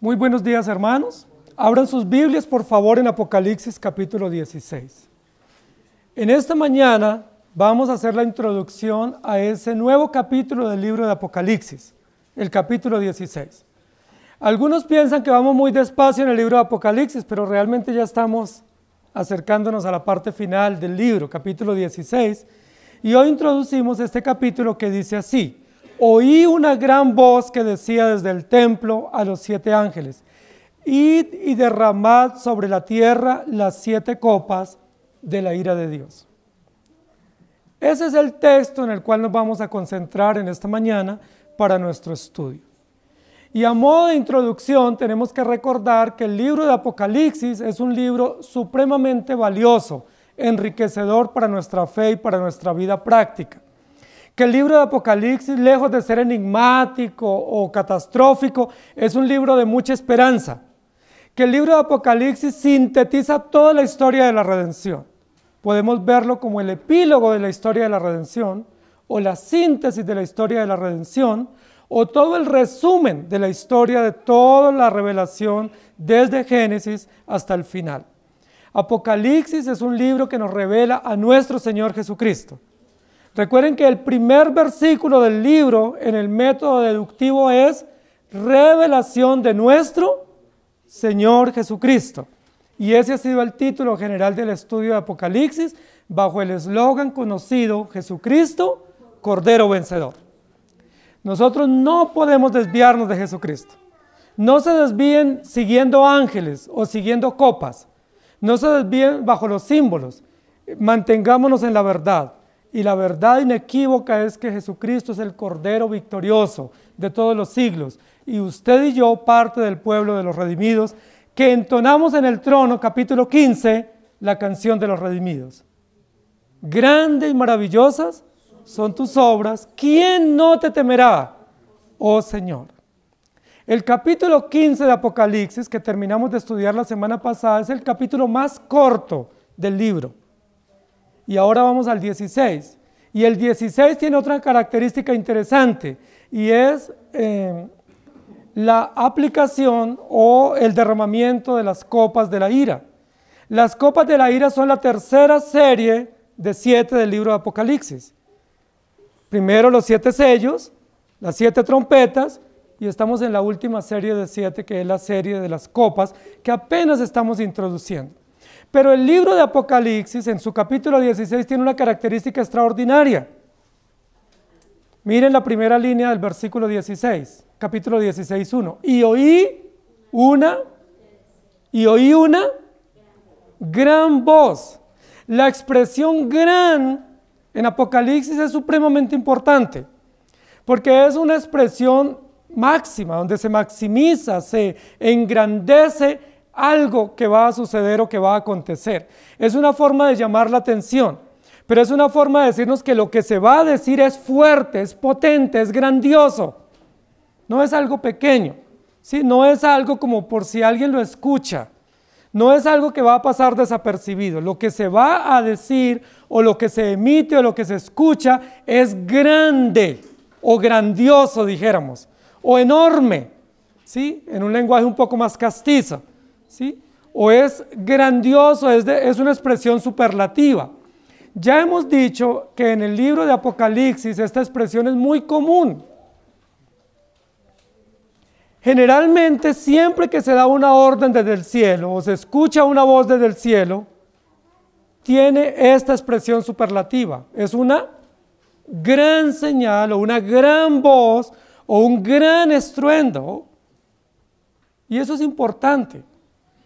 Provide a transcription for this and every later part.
Muy buenos días, hermanos. Abran sus Biblias, por favor, en Apocalipsis capítulo 16. En esta mañana vamos a hacer la introducción a ese nuevo capítulo del libro de Apocalipsis, el capítulo 16. Algunos piensan que vamos muy despacio en el libro de Apocalipsis, pero realmente ya estamos acercándonos a la parte final del libro, capítulo 16. Y hoy introducimos este capítulo que dice así: oí una gran voz que decía desde el templo a los 7 ángeles: id y derramad sobre la tierra las 7 copas de la ira de Dios. Ese es el texto en el cual nos vamos a concentrar en esta mañana para nuestro estudio. Y a modo de introducción tenemos que recordar que el libro de Apocalipsis es un libro supremamente valioso, enriquecedor para nuestra fe y para nuestra vida práctica. Que el libro de Apocalipsis, lejos de ser enigmático o catastrófico, es un libro de mucha esperanza. Que el libro de Apocalipsis sintetiza toda la historia de la redención. Podemos verlo como el epílogo de la historia de la redención, o la síntesis de la historia de la redención, o todo el resumen de la historia de toda la revelación desde Génesis hasta el final. Apocalipsis es un libro que nos revela a nuestro Señor Jesucristo. Recuerden que el primer versículo del libro en el método deductivo es revelación de nuestro Señor Jesucristo. Y ese ha sido el título general del estudio de Apocalipsis, bajo el eslogan conocido: Jesucristo, Cordero Vencedor. Nosotros no podemos desviarnos de Jesucristo. No se desvíen siguiendo ángeles o siguiendo copas. No se desvíen bajo los símbolos. Mantengámonos en la verdad. Y la verdad inequívoca es que Jesucristo es el Cordero victorioso de todos los siglos. Y usted y yo, parte del pueblo de los redimidos, que entonamos en el trono, capítulo 15, la canción de los redimidos. Grandes y maravillosas son tus obras. ¿Quién no te temerá, oh Señor? El capítulo 15 de Apocalipsis, que terminamos de estudiar la semana pasada, es el capítulo más corto del libro. Y ahora vamos al 16. Y el 16 tiene otra característica interesante, y es la aplicación o el derramamiento de las copas de la ira. Las copas de la ira son la tercera serie de 7 del libro de Apocalipsis. Primero los 7 sellos, las 7 trompetas, y estamos en la última serie de 7, que es la serie de las copas, que apenas estamos introduciendo. Pero el libro de Apocalipsis, en su capítulo 16, tiene una característica extraordinaria. Miren la primera línea del versículo 16, capítulo 16, 1. Y oí una gran voz. La expresión gran en Apocalipsis es supremamente importante, porque es una expresión máxima, donde se maximiza, se engrandece algo que va a suceder o que va a acontecer. Es una forma de llamar la atención, pero es una forma de decirnos que lo que se va a decir es fuerte, es potente, es grandioso. No es algo pequeño, ¿sí? No es algo como por si alguien lo escucha. No es algo que va a pasar desapercibido. Lo que se va a decir o lo que se emite o lo que se escucha es grande o grandioso, dijéramos, o enorme, ¿sí? En un lenguaje un poco más castizo, ¿sí? O es grandioso, es una expresión superlativa. Ya hemos dicho que en el libro de Apocalipsis esta expresión es muy común. Generalmente, siempre que se da una orden desde el cielo o se escucha una voz desde el cielo, tiene esta expresión superlativa. Es una gran señal o una gran voz o un gran estruendo. Y eso es importante,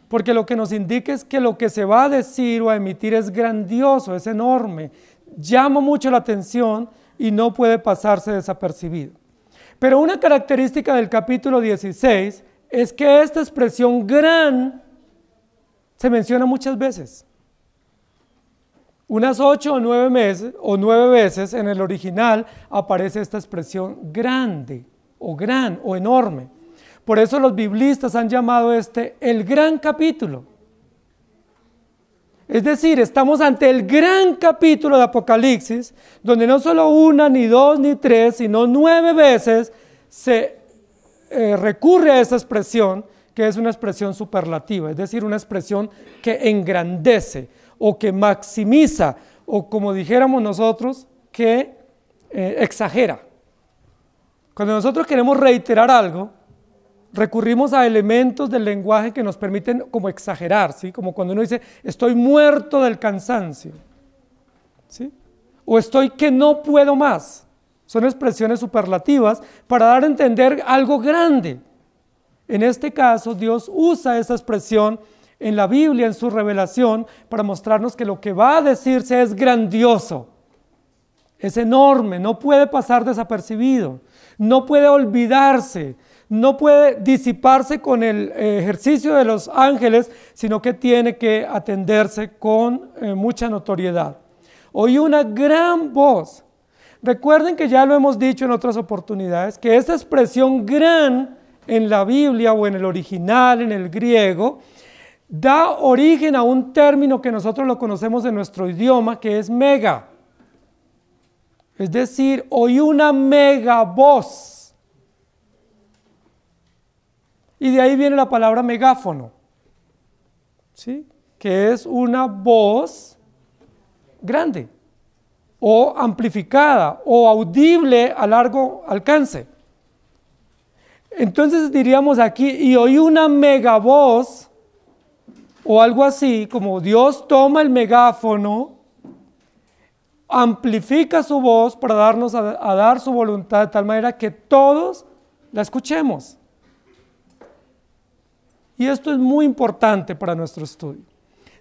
porque lo que nos indica es que lo que se va a decir o a emitir es grandioso, es enorme, llama mucho la atención y no puede pasarse desapercibido. Pero una característica del capítulo 16 es que esta expresión gran se menciona muchas veces. Unas 8 o 9 veces en el original aparece esta expresión grande o gran o enorme. Por eso los biblistas han llamado el gran capítulo. Es decir, estamos ante el gran capítulo de Apocalipsis, donde no solo 1, ni 2, ni 3, sino 9 veces se recurre a esa expresión que es una expresión superlativa, es decir, una expresión que engrandece o que maximiza, o como dijéramos nosotros, que exagera. Cuando nosotros queremos reiterar algo, recurrimos a elementos del lenguaje que nos permiten como exagerar, ¿sí? Como cuando uno dice, estoy muerto del cansancio, ¿sí? O estoy que no puedo más. Son expresiones superlativas para dar a entender algo grande. En este caso, Dios usa esa expresión en la Biblia, en su revelación, para mostrarnos que lo que va a decirse es grandioso, es enorme, no puede pasar desapercibido, no puede olvidarse, no puede disiparse con el ejercicio de los ángeles, sino que tiene que atenderse con mucha notoriedad. Oí una gran voz. Recuerden que ya lo hemos dicho en otras oportunidades, que esta expresión gran en la Biblia o en el original, en el griego, da origen a un término que nosotros lo conocemos en nuestro idioma, que es mega. Es decir, oí una mega voz. Y de ahí viene la palabra megáfono, ¿sí? Que es una voz grande, o amplificada, o audible a largo alcance. Entonces diríamos aquí, y oí una megavoz, o algo así, como Dios toma el megáfono, amplifica su voz para darnos a dar su voluntad de tal manera que todos la escuchemos. Y esto es muy importante para nuestro estudio.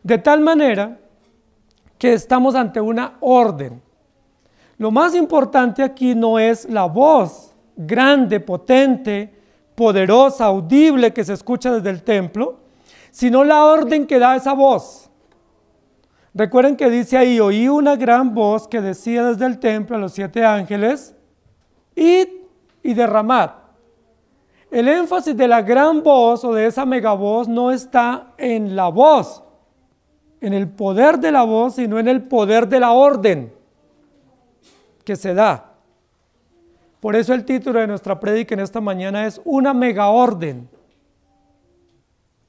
De tal manera que estamos ante una orden. Lo más importante aquí no es la voz grande, potente, poderosa, audible que se escucha desde el templo, sino la orden que da esa voz. Recuerden que dice ahí, oí una gran voz que decía desde el templo a los 7 ángeles, id y derramad. El énfasis de la gran voz o de esa megavoz no está en la voz, en el poder de la voz, sino en el poder de la orden que se da. Por eso el título de nuestra prédica en esta mañana es una mega orden,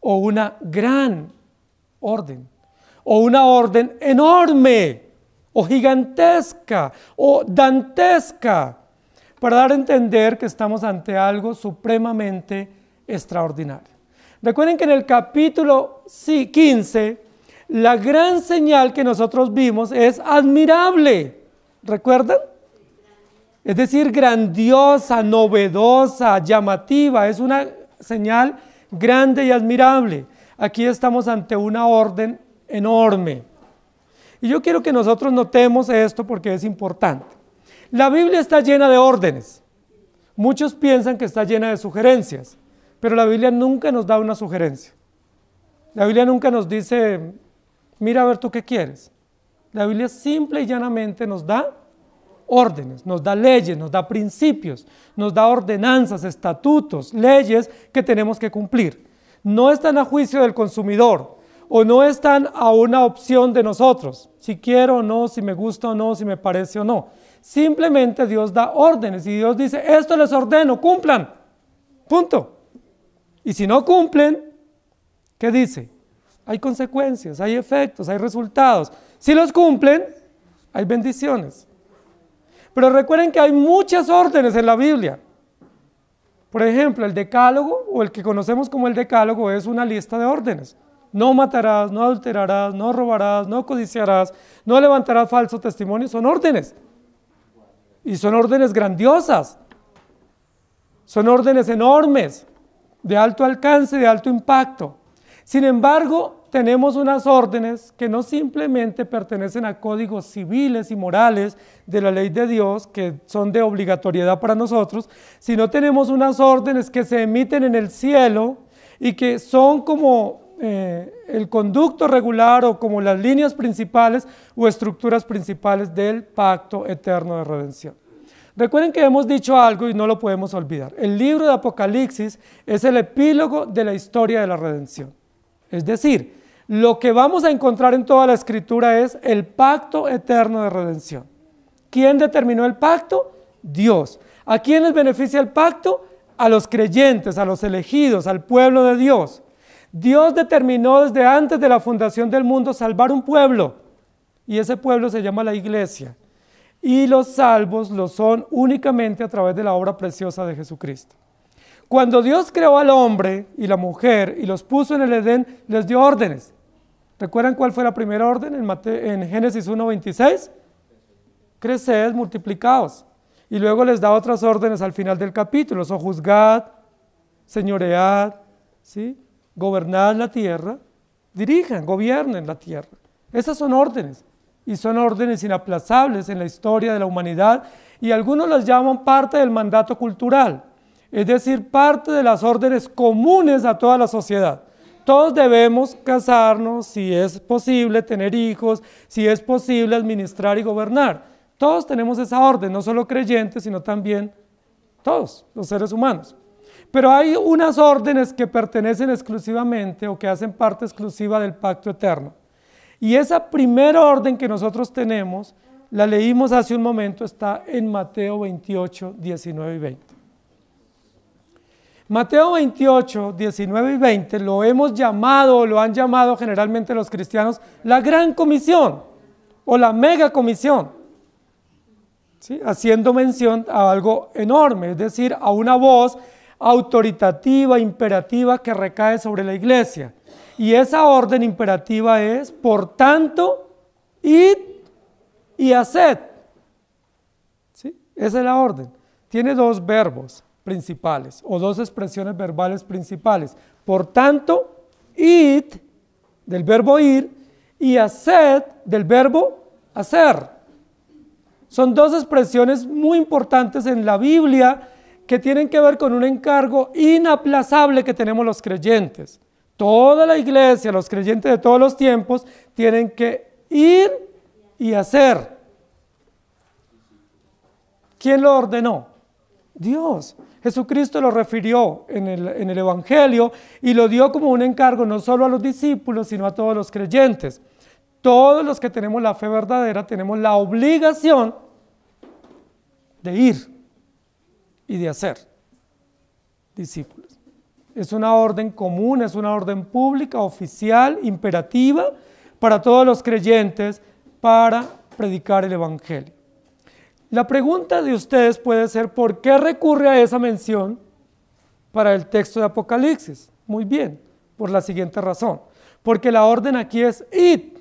o una gran orden, o una orden enorme, o gigantesca, o dantesca, para dar a entender que estamos ante algo supremamente extraordinario. Recuerden que en el capítulo 15, la gran señal que nosotros vimos es admirable. ¿Recuerdan? Es decir, grandiosa, novedosa, llamativa. Es una señal grande y admirable. Aquí estamos ante una orden enorme. Y yo quiero que nosotros notemos esto porque es importante. La Biblia está llena de órdenes. Muchos piensan que está llena de sugerencias, pero la Biblia nunca nos da una sugerencia. La Biblia nunca nos dice, mira a ver tú qué quieres. La Biblia simple y llanamente nos da órdenes, nos da leyes, nos da principios, nos da ordenanzas, estatutos, leyes que tenemos que cumplir. No están a juicio del consumidor o no están a una opción de nosotros, si quiero o no, si me gusta o no, si me parece o no. Simplemente Dios da órdenes y Dios dice, esto les ordeno, cumplan, punto. Y si no cumplen, ¿qué dice? Hay consecuencias, hay efectos, hay resultados. Si los cumplen, hay bendiciones. Pero recuerden que hay muchas órdenes en la Biblia. Por ejemplo, el decálogo, o el que conocemos como el decálogo, es una lista de órdenes. No matarás, no adulterarás, no robarás, no codiciarás, no levantarás falso testimonio. Son órdenes. Y son órdenes grandiosas. Son órdenes enormes, de alto alcance, de alto impacto. Sin embargo, tenemos unas órdenes que no simplemente pertenecen a códigos civiles y morales de la ley de Dios, que son de obligatoriedad para nosotros, sino tenemos unas órdenes que se emiten en el cielo y que son como el conducto regular o como las líneas principales o estructuras principales del pacto eterno de redención. Recuerden que hemos dicho algo y no lo podemos olvidar. El libro de Apocalipsis es el epílogo de la historia de la redención. Es decir, lo que vamos a encontrar en toda la escritura es el pacto eterno de redención. ¿Quién determinó el pacto? Dios. ¿A quién les beneficia el pacto? a los creyentes, a los elegidos, al pueblo de Dios. Dios determinó desde antes de la fundación del mundo salvar un pueblo, y ese pueblo se llama la iglesia. Y los salvos lo son únicamente a través de la obra preciosa de Jesucristo. Cuando Dios creó al hombre y la mujer y los puso en el Edén, les dio órdenes. ¿Recuerdan cuál fue la primera orden en Génesis 1:26? Creced, multiplicaos. Y luego les da otras órdenes al final del capítulo: sojuzgad, señoread, ¿sí? Gobernad la tierra, dirijan, gobiernen la tierra. Esas son órdenes, y son órdenes inaplazables en la historia de la humanidad, y algunos las llaman parte del mandato cultural, es decir, parte de las órdenes comunes a toda la sociedad. Todos debemos casarnos, si es posible, tener hijos, si es posible, administrar y gobernar. Todos tenemos esa orden, no solo creyentes, sino también todos los seres humanos. Pero hay unas órdenes que pertenecen exclusivamente o que hacen parte exclusiva del pacto eterno. Y esa primera orden que nosotros tenemos, la leímos hace un momento, está en Mateo 28, 19 y 20. Mateo 28, 19 y 20 lo hemos llamado, o lo han llamado generalmente los cristianos, la gran comisión o la mega comisión, ¿sí? Haciendo mención a algo enorme, es decir, a una voz autoritativa, imperativa que recae sobre la iglesia. Y esa orden imperativa es: por tanto, id y haced. ¿Sí? Esa es la orden. Tiene dos verbos principales o dos expresiones verbales principales. Por tanto, id, del verbo ir, y haced, del verbo hacer. Son dos expresiones muy importantes en la Biblia que tienen que ver con un encargo inaplazable que tenemos los creyentes. Toda la iglesia, los creyentes de todos los tiempos, tienen que ir y hacer. ¿Quién lo ordenó? Dios. Jesucristo lo refirió en el Evangelio y lo dio como un encargo no solo a los discípulos, sino a todos los creyentes. Todos los que tenemos la fe verdadera tenemos la obligación de ir y de hacer discípulos. Es una orden común, es una orden pública, oficial, imperativa para todos los creyentes para predicar el Evangelio. La pregunta de ustedes puede ser: ¿por qué recurre a esa mención para el texto de Apocalipsis? Muy bien, por la siguiente razón. Porque la orden aquí es id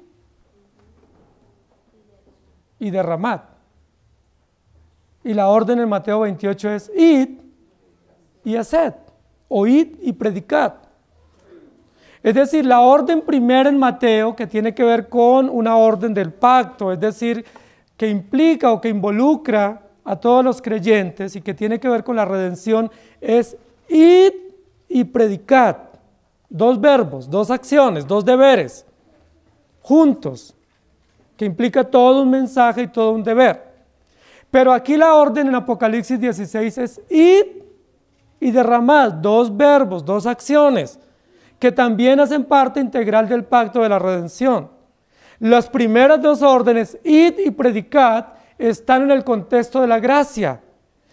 y derramad. Y la orden en Mateo 28 es id y haced, o id y predicad. Es decir, la orden primera en Mateo, que tiene que ver con una orden del pacto, es decir, que implica o que involucra a todos los creyentes y que tiene que ver con la redención, es id y predicad. Dos verbos, dos acciones, dos deberes, juntos, que implica todo un mensaje y todo un deber. Pero aquí la orden en Apocalipsis 16 es id y derramad, dos verbos, dos acciones, que también hacen parte integral del pacto de la redención. Las primeras dos órdenes, id y predicad, están en el contexto de la gracia,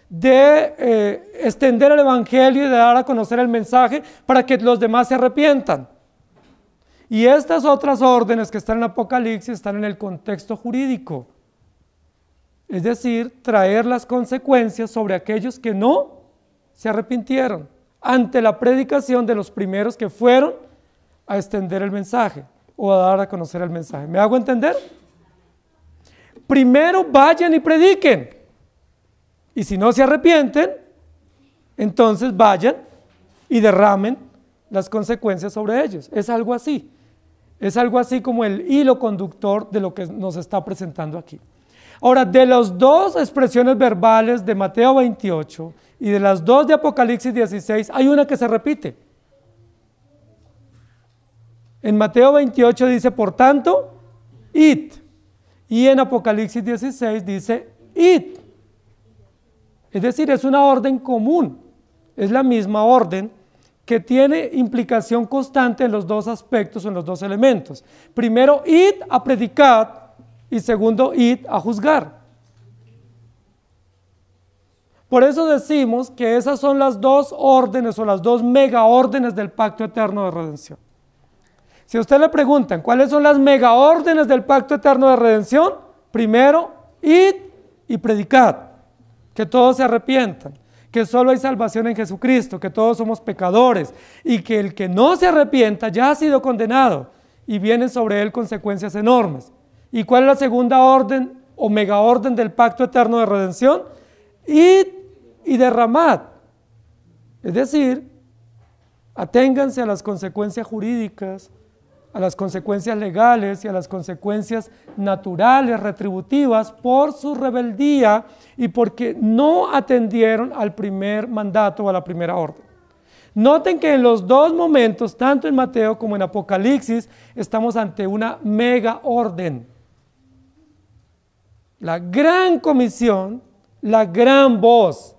de extender el Evangelio y de dar a conocer el mensaje para que los demás se arrepientan. Y estas otras órdenes que están en Apocalipsis están en el contexto jurídico, es decir, traer las consecuencias sobre aquellos que no se arrepintieron ante la predicación de los primeros que fueron a extender el mensaje o a dar a conocer el mensaje. ¿Me hago entender? Primero vayan y prediquen, y si no se arrepienten, entonces vayan y derramen las consecuencias sobre ellos. Es algo así como el hilo conductor de lo que nos está presentando aquí. Ahora, de las dos expresiones verbales de Mateo 28 y de las dos de Apocalipsis 16, hay una que se repite. En Mateo 28 dice: por tanto, id. Y en Apocalipsis 16 dice: id. Es decir, es una orden común. Es la misma orden que tiene implicación constante en los dos aspectos o en los dos elementos. Primero, id a predicar, y segundo, id a juzgar. Por eso decimos que esas son las dos órdenes o las dos mega órdenes del pacto eterno de redención. Si a usted le preguntan cuáles son las mega órdenes del pacto eterno de redención, primero, id y predicad, que todos se arrepientan, que solo hay salvación en Jesucristo, que todos somos pecadores y que el que no se arrepienta ya ha sido condenado y vienen sobre él consecuencias enormes. ¿Y cuál es la segunda orden o mega orden del pacto eterno de redención? Id y derramad. Es decir, aténganse a las consecuencias jurídicas, a las consecuencias legales y a las consecuencias naturales, retributivas, por su rebeldía y porque no atendieron al primer mandato o a la primera orden. Noten que en los dos momentos, tanto en Mateo como en Apocalipsis, estamos ante una mega orden. La gran comisión, la gran voz,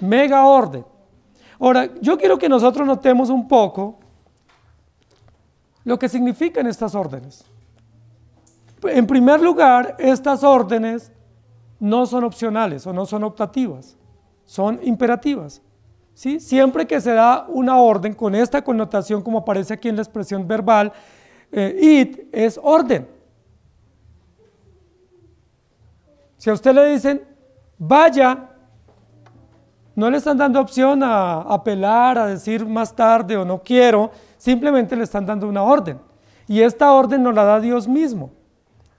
mega orden. Ahora, yo quiero que nosotros notemos un poco lo que significan estas órdenes. En primer lugar, estas órdenes no son opcionales o no son optativas, son imperativas. ¿Sí? Siempre que se da una orden con esta connotación, como aparece aquí en la expresión verbal, id es orden. Si a usted le dicen, vaya, no le están dando opción a apelar, a decir más tarde o no quiero, simplemente le están dando una orden. Y esta orden nos la da Dios mismo.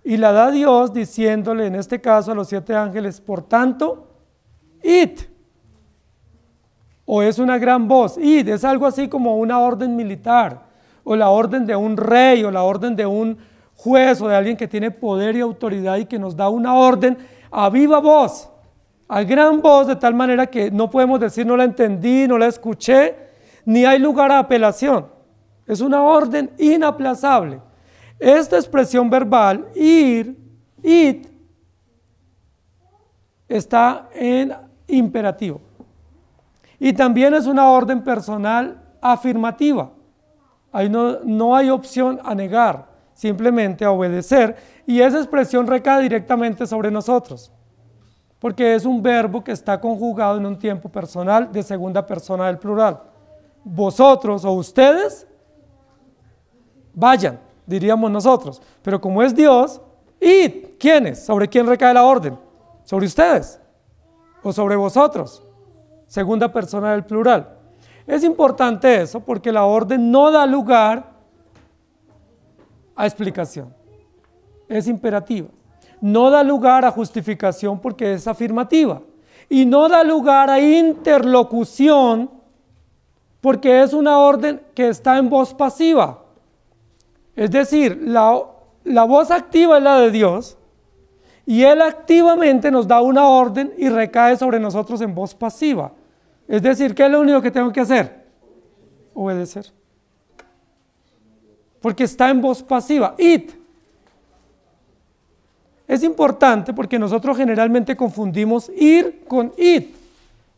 Y la da Dios diciéndole, en este caso a los 7 ángeles, por tanto, id. O es una gran voz, id, es algo así como una orden militar, o la orden de un rey, o la orden de un juez, o de alguien que tiene poder y autoridad y que nos da una orden a viva voz, a gran voz, de tal manera que no podemos decir no la entendí, no la escuché, ni hay lugar a apelación. Es una orden inaplazable. Esta expresión verbal, ir, id, está en imperativo. Y también es una orden personal afirmativa. Ahí no hay opción a negar, simplemente a obedecer. Y esa expresión recae directamente sobre nosotros, porque es un verbo que está conjugado en un tiempo personal de segunda persona del plural. Vosotros o ustedes, vayan, diríamos nosotros. Pero como es Dios, id. ¿Quiénes? ¿Sobre quién recae la orden? ¿Sobre ustedes o sobre vosotros? Segunda persona del plural. Es importante eso porque la orden no da lugar a explicación. Es imperativa. No da lugar a justificación porque es afirmativa. Y no da lugar a interlocución porque es una orden que está en voz pasiva. Es decir, la voz activa es la de Dios y Él activamente nos da una orden y recae sobre nosotros en voz pasiva. Es decir, ¿qué es lo único que tengo que hacer? Obedecer. Porque está en voz pasiva. Id. Es importante porque nosotros generalmente confundimos ir con id.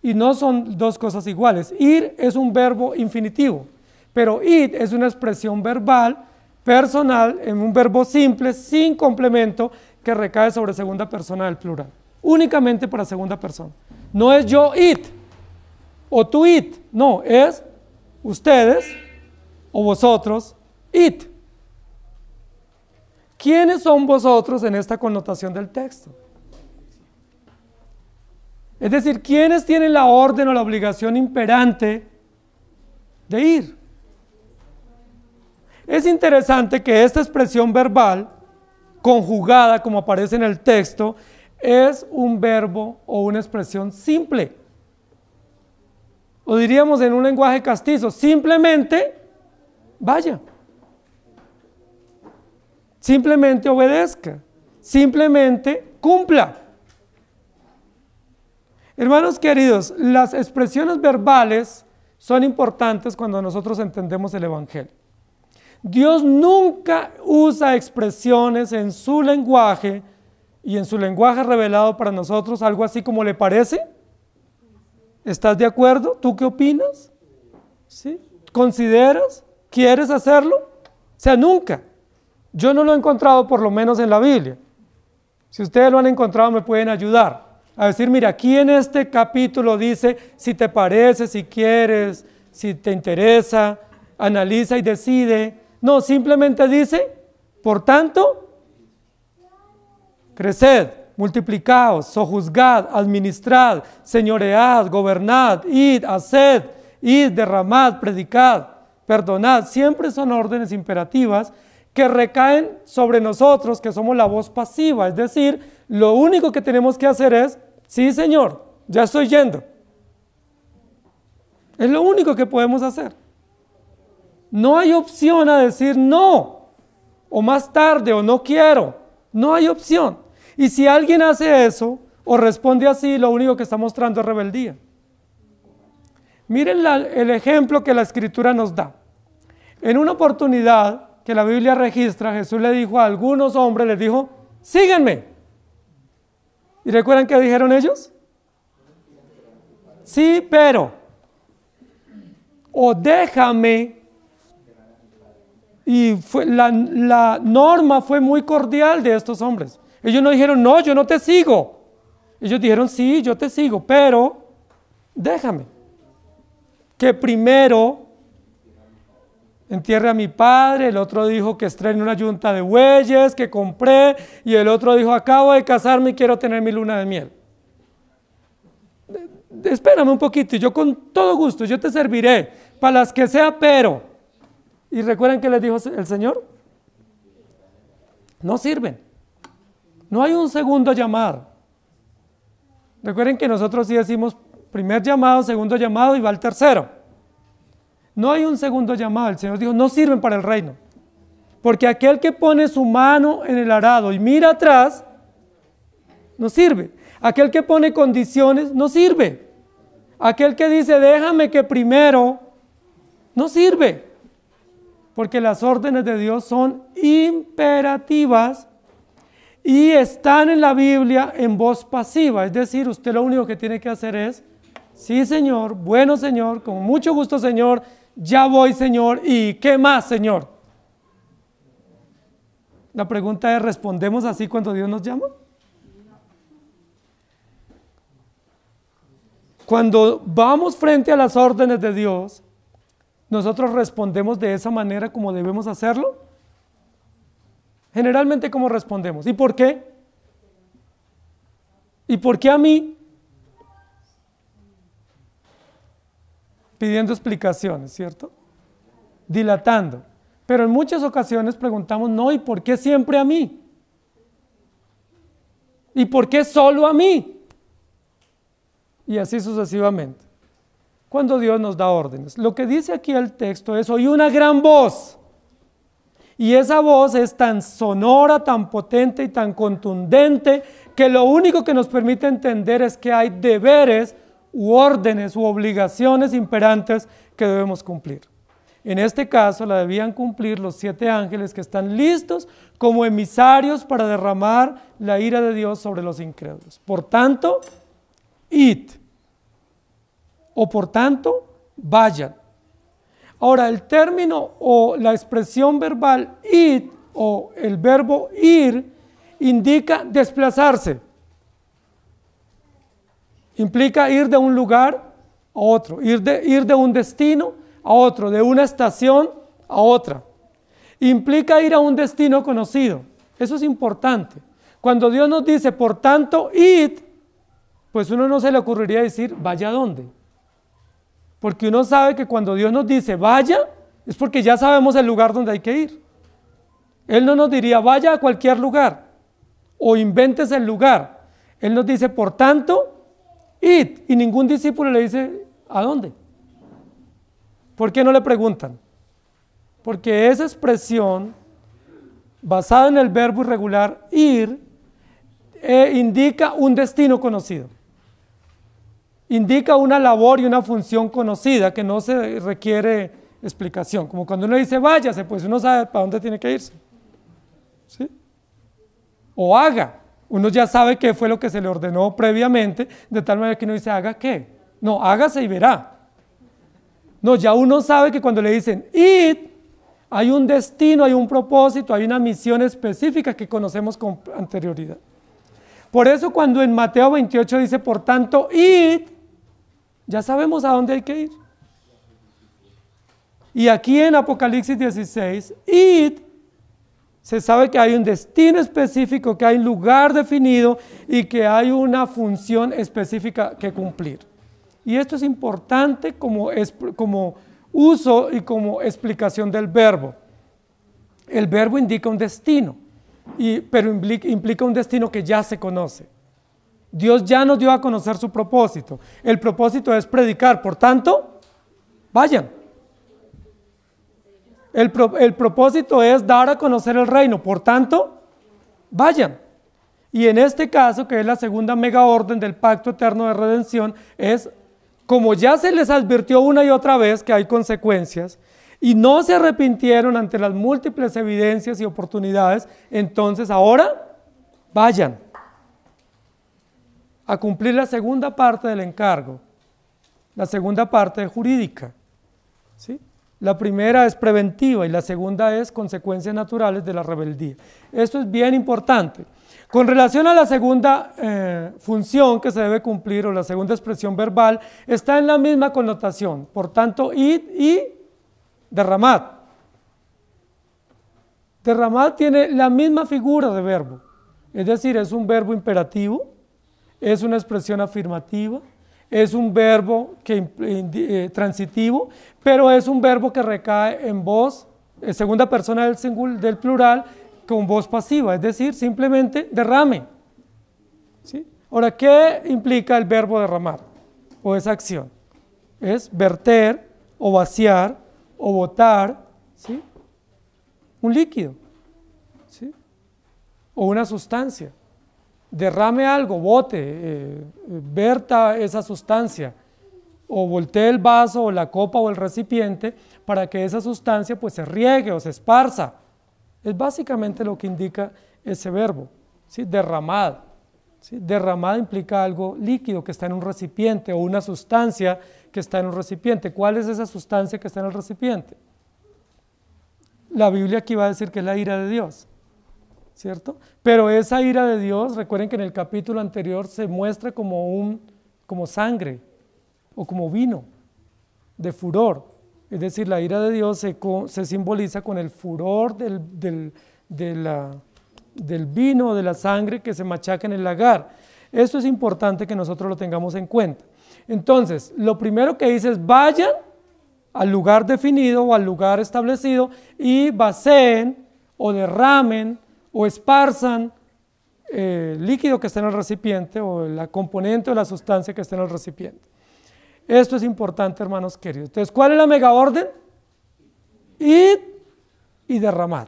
Y no son dos cosas iguales. Ir es un verbo infinitivo, pero id es una expresión verbal, personal, en un verbo simple, sin complemento, que recae sobre segunda persona del plural. Únicamente para segunda persona. No es yo id o tú id. No, es ustedes o vosotros id. ¿Quiénes son vosotros en esta connotación del texto? Es decir, ¿quiénes tienen la orden o la obligación imperante de ir? Es interesante que esta expresión verbal, conjugada como aparece en el texto, es un verbo o una expresión simple. O diríamos en un lenguaje castizo, simplemente vaya. Simplemente obedezca, simplemente cumpla. Hermanos queridos, las expresiones verbales son importantes cuando nosotros entendemos el Evangelio. Dios nunca usa expresiones en su lenguaje y en su lenguaje revelado para nosotros, algo así como le parece. ¿Estás de acuerdo? ¿Tú qué opinas? ¿Sí? ¿Consideras? ¿Quieres hacerlo? O sea, nunca. Yo no lo he encontrado, por lo menos en la Biblia. Si ustedes lo han encontrado, me pueden ayudar a decir, mira, aquí en este capítulo dice, si te parece, si quieres, si te interesa, analiza y decide. No, simplemente dice, por tanto, creced, multiplicaos, sojuzgad, administrad, señoread, gobernad, id, haced, id, derramad, predicad, perdonad. Siempre son órdenes imperativas que recaen sobre nosotros, que somos la voz pasiva. Es decir, lo único que tenemos que hacer es, sí, Señor, ya estoy yendo. Es lo único que podemos hacer. No hay opción a decir no, o más tarde, o no quiero. No hay opción. Y si alguien hace eso, o responde así, lo único que está mostrando es rebeldía. Miren el ejemplo que la Escritura nos da. En una oportunidad que la Biblia registra, Jesús le dijo a algunos hombres, les dijo, síganme. ¿Y recuerdan qué dijeron ellos? Sí, pero. O déjame. Y la norma fue muy cordial de estos hombres. Ellos no dijeron, no, yo no te sigo. Ellos dijeron, sí, yo te sigo, pero déjame. Que primero entierre a mi padre, el otro dijo que estrene una yunta de bueyes que compré, y el otro dijo, acabo de casarme y quiero tener mi luna de miel. Espérame un poquito, y yo con todo gusto, yo te serviré, para las que sea, pero. ¿Y recuerdan qué les dijo el Señor? No sirven. No hay un segundo llamado. Recuerden que nosotros sí decimos primer llamado, segundo llamado y va el tercero. No hay un segundo llamado. El Señor dijo, no sirven para el reino. Porque aquel que pone su mano en el arado y mira atrás, no sirve. Aquel que pone condiciones, no sirve. Aquel que dice, déjame que primero, no sirve. Porque las órdenes de Dios son imperativas y están en la Biblia en voz pasiva. Es decir, usted lo único que tiene que hacer es, sí, Señor, bueno, Señor, con mucho gusto, Señor, ya voy, Señor, ¿y qué más, Señor? La pregunta es, ¿respondemos así cuando Dios nos llama? Cuando vamos frente a las órdenes de Dios, ¿nosotros respondemos de esa manera como debemos hacerlo? Generalmente, ¿cómo respondemos? ¿Y por qué? ¿Y por qué a mí? Pidiendo explicaciones, ¿cierto? Dilatando. Pero en muchas ocasiones preguntamos, no, ¿y por qué siempre a mí? ¿Y por qué solo a mí? Y así sucesivamente. Cuando Dios nos da órdenes. Lo que dice aquí el texto es, oí una gran voz. Y esa voz es tan sonora, tan potente y tan contundente, que lo único que nos permite entender es que hay deberes u órdenes u obligaciones imperantes que debemos cumplir. En este caso la debían cumplir los 7 ángeles que están listos como emisarios para derramar la ira de Dios sobre los incrédulos. Por tanto, id. O por tanto, vayan. Ahora, el término o la expresión verbal id o el verbo ir indica desplazarse. Implica ir de un lugar a otro, ir de un destino a otro, de una estación a otra. Implica ir a un destino conocido. Eso es importante. Cuando Dios nos dice, por tanto, id, pues uno no se le ocurriría decir, ¿vaya a dónde? Porque uno sabe que cuando Dios nos dice, vaya, es porque ya sabemos el lugar donde hay que ir. Él no nos diría, vaya a cualquier lugar, o inventes el lugar. Él nos dice, por tanto, id, y ningún discípulo le dice, ¿a dónde? ¿Por qué no le preguntan? Porque esa expresión, basada en el verbo irregular ir, indica un destino conocido. Indica una labor y una función conocida que no se requiere explicación. Como cuando uno dice váyase, pues uno sabe para dónde tiene que irse. ¿Sí? O haga. Uno ya sabe qué fue lo que se le ordenó previamente, de tal manera que uno dice, ¿haga qué? No, hágase y verá. No, ya uno sabe que cuando le dicen id, hay un destino, hay un propósito, hay una misión específica que conocemos con anterioridad. Por eso cuando en Mateo 28 dice, por tanto, id, ya sabemos a dónde hay que ir. Y aquí en Apocalipsis 16, id, se sabe que hay un destino específico, que hay un lugar definido y que hay una función específica que cumplir. Y esto es importante como uso y como explicación del verbo. El verbo indica un destino, pero implica un destino que ya se conoce. Dios ya nos dio a conocer su propósito. El propósito es predicar, por tanto, vayan. El propósito es dar a conocer el reino, por tanto, vayan. Y en este caso, que es la segunda mega orden del pacto eterno de redención, es como ya se les advirtió una y otra vez que hay consecuencias y no se arrepintieron ante las múltiples evidencias y oportunidades, entonces ahora vayan a cumplir la segunda parte del encargo, la segunda parte jurídica, ¿sí? La primera es preventiva y la segunda es consecuencias naturales de la rebeldía. Esto es bien importante. Con relación a la segunda función que se debe cumplir o la segunda expresión verbal, está en la misma connotación. Por tanto, id y derramad. Derramad tiene la misma figura de verbo, es decir, es un verbo imperativo, es una expresión afirmativa, es un verbo transitivo, pero es un verbo que recae en voz, segunda persona del plural, con voz pasiva, es decir, simplemente derrame. ¿Sí? Ahora, ¿qué implica el verbo derramar o esa acción? Es verter o vaciar o botar, ¿sí? Un líquido, ¿sí? O una sustancia. Derrame algo, bote, verta esa sustancia, o voltee el vaso o la copa o el recipiente para que esa sustancia pues se riegue o se esparza. Es básicamente lo que indica ese verbo, ¿sí? Derramad. ¿Sí? Derramad implica algo líquido que está en un recipiente o una sustancia que está en un recipiente. ¿Cuál es esa sustancia que está en el recipiente? La Biblia aquí va a decir que es la ira de Dios, ¿cierto? Pero esa ira de Dios, recuerden que en el capítulo anterior se muestra como sangre o como vino de furor. Es decir, la ira de Dios se simboliza con el furor del vino, de la sangre que se machaca en el lagar. Esto es importante que nosotros lo tengamos en cuenta. Entonces, lo primero que dice es vayan al lugar definido o al lugar establecido y vacíen o derramen o esparzan líquido que está en el recipiente o la componente o la sustancia que está en el recipiente. Esto es importante, hermanos queridos. Entonces, ¿cuál es la mega orden? Id y derramad.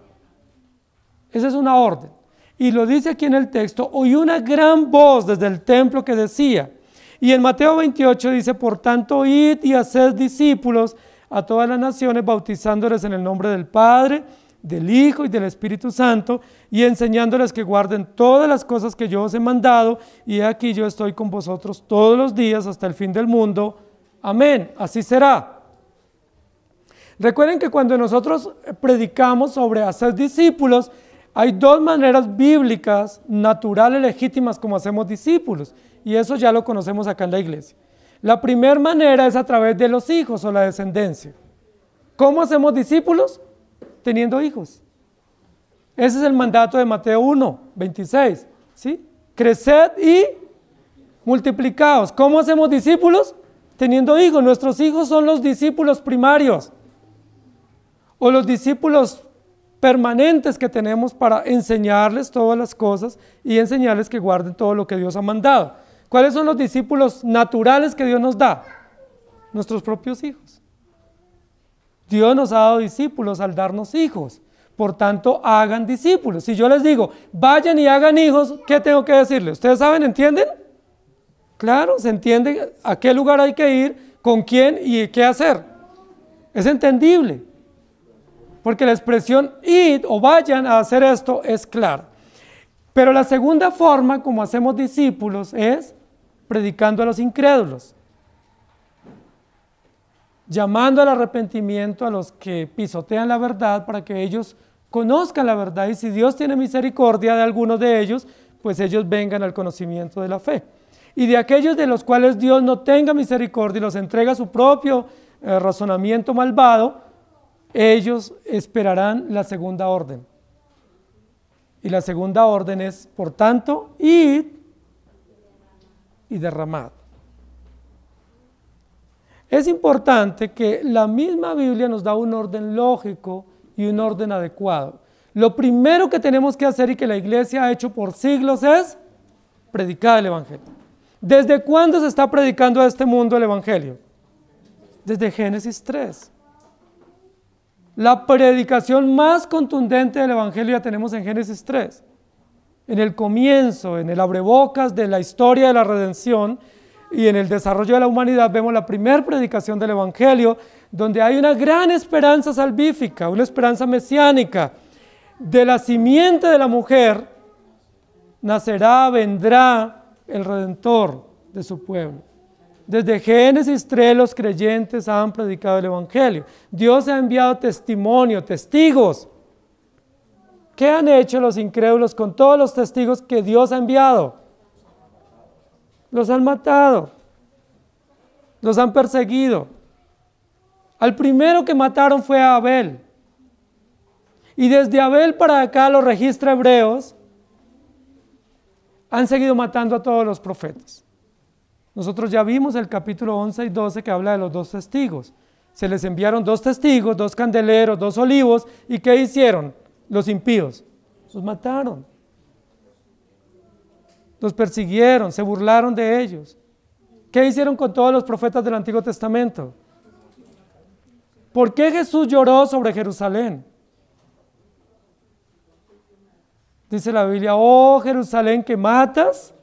Esa es una orden. Y lo dice aquí en el texto, oí una gran voz desde el templo que decía, y en Mateo 28 dice, por tanto, id y haced discípulos a todas las naciones, bautizándoles en el nombre del Padre, del Hijo y del Espíritu Santo, y enseñándoles que guarden todas las cosas que yo os he mandado, y aquí yo estoy con vosotros todos los días hasta el fin del mundo. Amén. Así será. Recuerden que cuando nosotros predicamos sobre hacer discípulos, hay dos maneras bíblicas, naturales, legítimas, como hacemos discípulos, y eso ya lo conocemos acá en la iglesia. La primera manera es a través de los hijos o la descendencia. ¿Cómo hacemos discípulos? Teniendo hijos. Ese es el mandato de Mateo 1, 26, ¿sí? Creced y multiplicaos. ¿Cómo hacemos discípulos? Teniendo hijos. Nuestros hijos son los discípulos primarios o los discípulos permanentes que tenemos para enseñarles todas las cosas y enseñarles que guarden todo lo que Dios ha mandado. ¿Cuáles son los discípulos naturales que Dios nos da? Nuestros propios hijos. Dios nos ha dado discípulos al darnos hijos, por tanto hagan discípulos. Si yo les digo, vayan y hagan hijos, ¿qué tengo que decirles? ¿Ustedes saben, entienden? Claro, se entiende a qué lugar hay que ir, con quién y qué hacer. Es entendible, porque la expresión id o vayan a hacer esto es clara. Pero la segunda forma como hacemos discípulos es predicando a los incrédulos, llamando al arrepentimiento a los que pisotean la verdad para que ellos conozcan la verdad, y si Dios tiene misericordia de algunos de ellos, pues ellos vengan al conocimiento de la fe. Y de aquellos de los cuales Dios no tenga misericordia y los entrega a su propio razonamiento malvado, ellos esperarán la segunda orden. Y la segunda orden es, por tanto, id y derramad. Es importante que la misma Biblia nos da un orden lógico y un orden adecuado. Lo primero que tenemos que hacer y que la iglesia ha hecho por siglos es predicar el Evangelio. ¿Desde cuándo se está predicando a este mundo el Evangelio? Desde Génesis 3. La predicación más contundente del Evangelio la tenemos en Génesis 3. En el comienzo, en el abrebocas de la historia de la redención y en el desarrollo de la humanidad, vemos la primera predicación del Evangelio, donde hay una gran esperanza salvífica, una esperanza mesiánica. De la simiente de la mujer nacerá, vendrá el Redentor de su pueblo. Desde Génesis 3 los creyentes han predicado el Evangelio. Dios ha enviado testimonio, testigos. ¿Qué han hecho los incrédulos con todos los testigos que Dios ha enviado? Los han matado, los han perseguido. Al primero que mataron fue a Abel. Y desde Abel para acá, los registra Hebreos, han seguido matando a todos los profetas. Nosotros ya vimos el capítulo 11 y 12 que habla de los dos testigos. Se les enviaron dos testigos, dos candeleros, dos olivos. ¿Y qué hicieron los impíos? Los mataron. Los persiguieron, se burlaron de ellos. ¿Qué hicieron con todos los profetas del Antiguo Testamento? ¿Por qué Jesús lloró sobre Jerusalén? Dice la Biblia, oh Jerusalén, que matas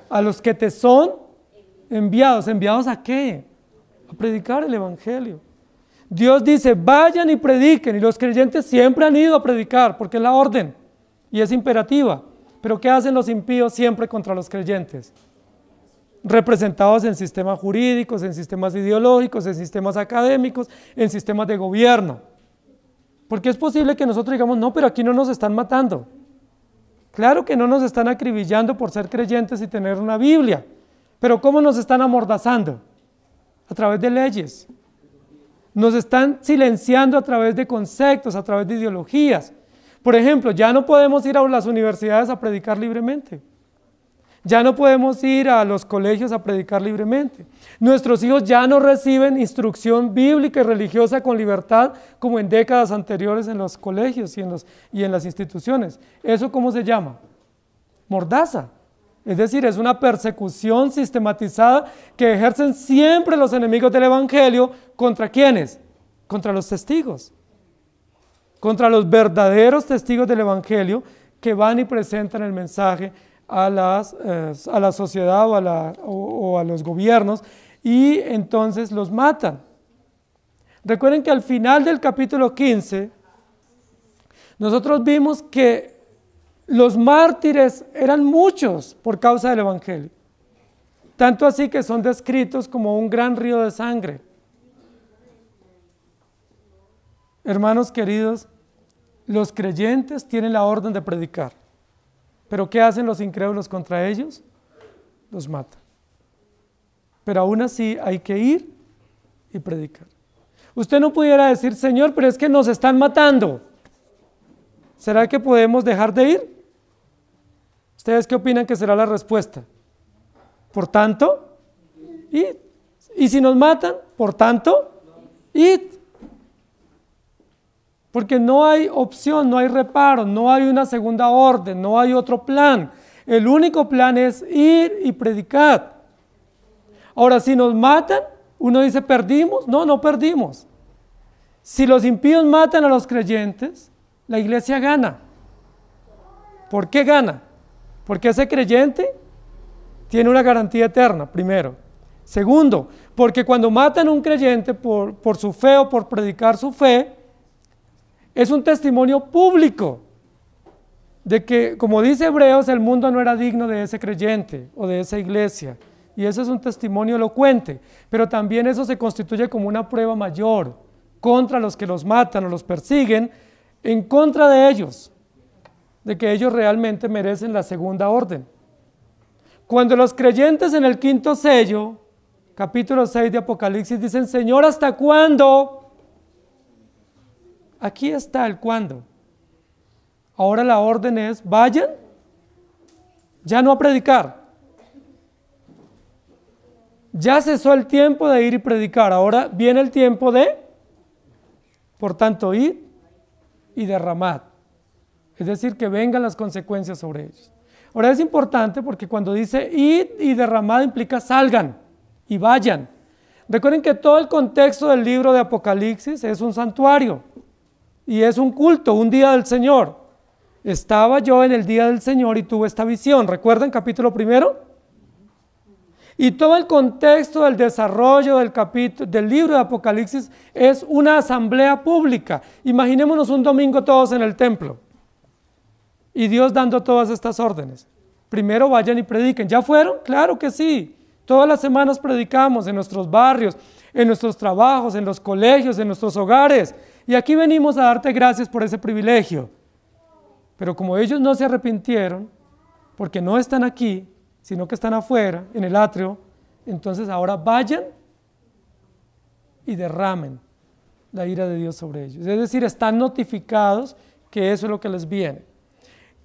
a los que te son enviados. ¿Enviados a qué? A predicar el Evangelio. Dios dice, vayan y prediquen, y los creyentes siempre han ido a predicar, porque es la orden, y es imperativa. Pero ¿qué hacen los impíos siempre contra los creyentes? Representados en sistemas jurídicos, en sistemas ideológicos, en sistemas académicos, en sistemas de gobierno. Porque es posible que nosotros digamos, no, pero aquí no nos están matando. Claro que no nos están acribillando por ser creyentes y tener una Biblia. Pero ¿cómo nos están amordazando? A través de leyes. Nos están silenciando a través de conceptos, a través de ideologías. Por ejemplo, ya no podemos ir a las universidades a predicar libremente. Ya no podemos ir a los colegios a predicar libremente. Nuestros hijos ya no reciben instrucción bíblica y religiosa con libertad como en décadas anteriores en los colegios y en las instituciones. ¿Eso cómo se llama? Mordaza. Es decir, es una persecución sistematizada que ejercen siempre los enemigos del Evangelio. ¿Contra quiénes? Contra los testigos. Contra los verdaderos testigos del Evangelio que van y presentan el mensaje a la sociedad o a los gobiernos y entonces los matan. Recuerden que al final del capítulo 15 nosotros vimos que los mártires eran muchos por causa del Evangelio, tanto así que son descritos como un gran río de sangre. Hermanos queridos, los creyentes tienen la orden de predicar, pero ¿qué hacen los incrédulos contra ellos? Los matan. Pero aún así hay que ir y predicar. Usted no pudiera decir, Señor, pero es que nos están matando. ¿Será que podemos dejar de ir? ¿Ustedes qué opinan que será la respuesta? Por tanto, id. Y si nos matan, por tanto, id. Porque no hay opción, no hay reparo, no hay una segunda orden, no hay otro plan. El único plan es ir y predicar. Ahora, si nos matan, uno dice, ¿perdimos? No, no perdimos. Si los impíos matan a los creyentes, la iglesia gana. ¿Por qué gana? Porque ese creyente tiene una garantía eterna, primero. Segundo, porque cuando matan a un creyente por su fe o por predicar su fe, es un testimonio público de que, como dice Hebreos, el mundo no era digno de ese creyente o de esa iglesia. Y eso es un testimonio elocuente, pero también eso se constituye como una prueba mayor contra los que los matan o los persiguen, en contra de ellos. de que ellos realmente merecen la segunda orden. Cuando los creyentes en el quinto sello, capítulo 6 de Apocalipsis, dicen, Señor, ¿hasta cuándo? Aquí está el cuándo. Ahora la orden es, vayan, ya no a predicar. Ya cesó el tiempo de ir y predicar, ahora viene el tiempo de, por tanto, ir y derramar. Es decir, que vengan las consecuencias sobre ellos. Ahora es importante porque cuando dice id y derramad implica salgan y vayan. Recuerden que todo el contexto del libro de Apocalipsis es un santuario y es un culto, un día del Señor. Estaba yo en el día del Señor y tuve esta visión. ¿Recuerdan capítulo 1? Y todo el contexto del desarrollo del libro de Apocalipsis es una asamblea pública. Imaginémonos un domingo todos en el templo y Dios dando todas estas órdenes. Primero vayan y prediquen. ¿Ya fueron? Claro que sí. Todas las semanas predicamos en nuestros barrios, en nuestros trabajos, en los colegios, en nuestros hogares. Y aquí venimos a darte gracias por ese privilegio. Pero como ellos no se arrepintieron, porque no están aquí, sino que están afuera, en el atrio, entonces ahora vayan y derramen la ira de Dios sobre ellos. Es decir, están notificados que eso es lo que les viene.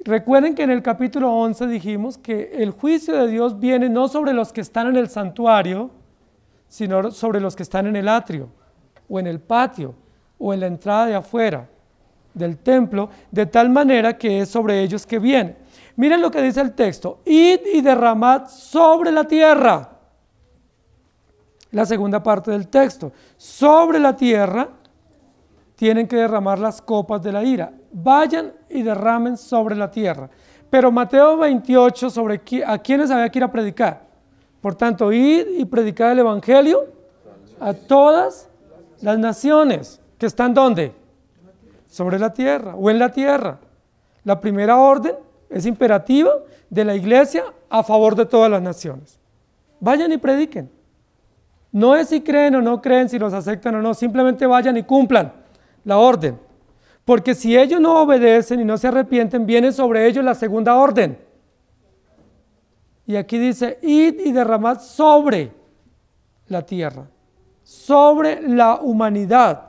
Recuerden que en el capítulo 11 dijimos que el juicio de Dios viene no sobre los que están en el santuario, sino sobre los que están en el atrio, o en el patio, o en la entrada de afuera del templo, de tal manera que es sobre ellos que viene. Miren lo que dice el texto, id y derramad sobre la tierra. La segunda parte del texto, sobre la tierra tienen que derramar las copas de la ira. Vayan y derramen sobre la tierra. Pero Mateo 28, sobre a quienes había que ir a predicar. Por tanto, id y predicad el evangelio a todas las naciones que están ¿dónde? Sobre la tierra o en la tierra. La primera orden es imperativa de la iglesia a favor de todas las naciones. Vayan y prediquen. No es si creen o no creen, si los aceptan o no, simplemente vayan y cumplan la orden. Porque si ellos no obedecen y no se arrepienten, viene sobre ellos la segunda orden. Y aquí dice, id y derramad sobre la tierra, sobre la humanidad.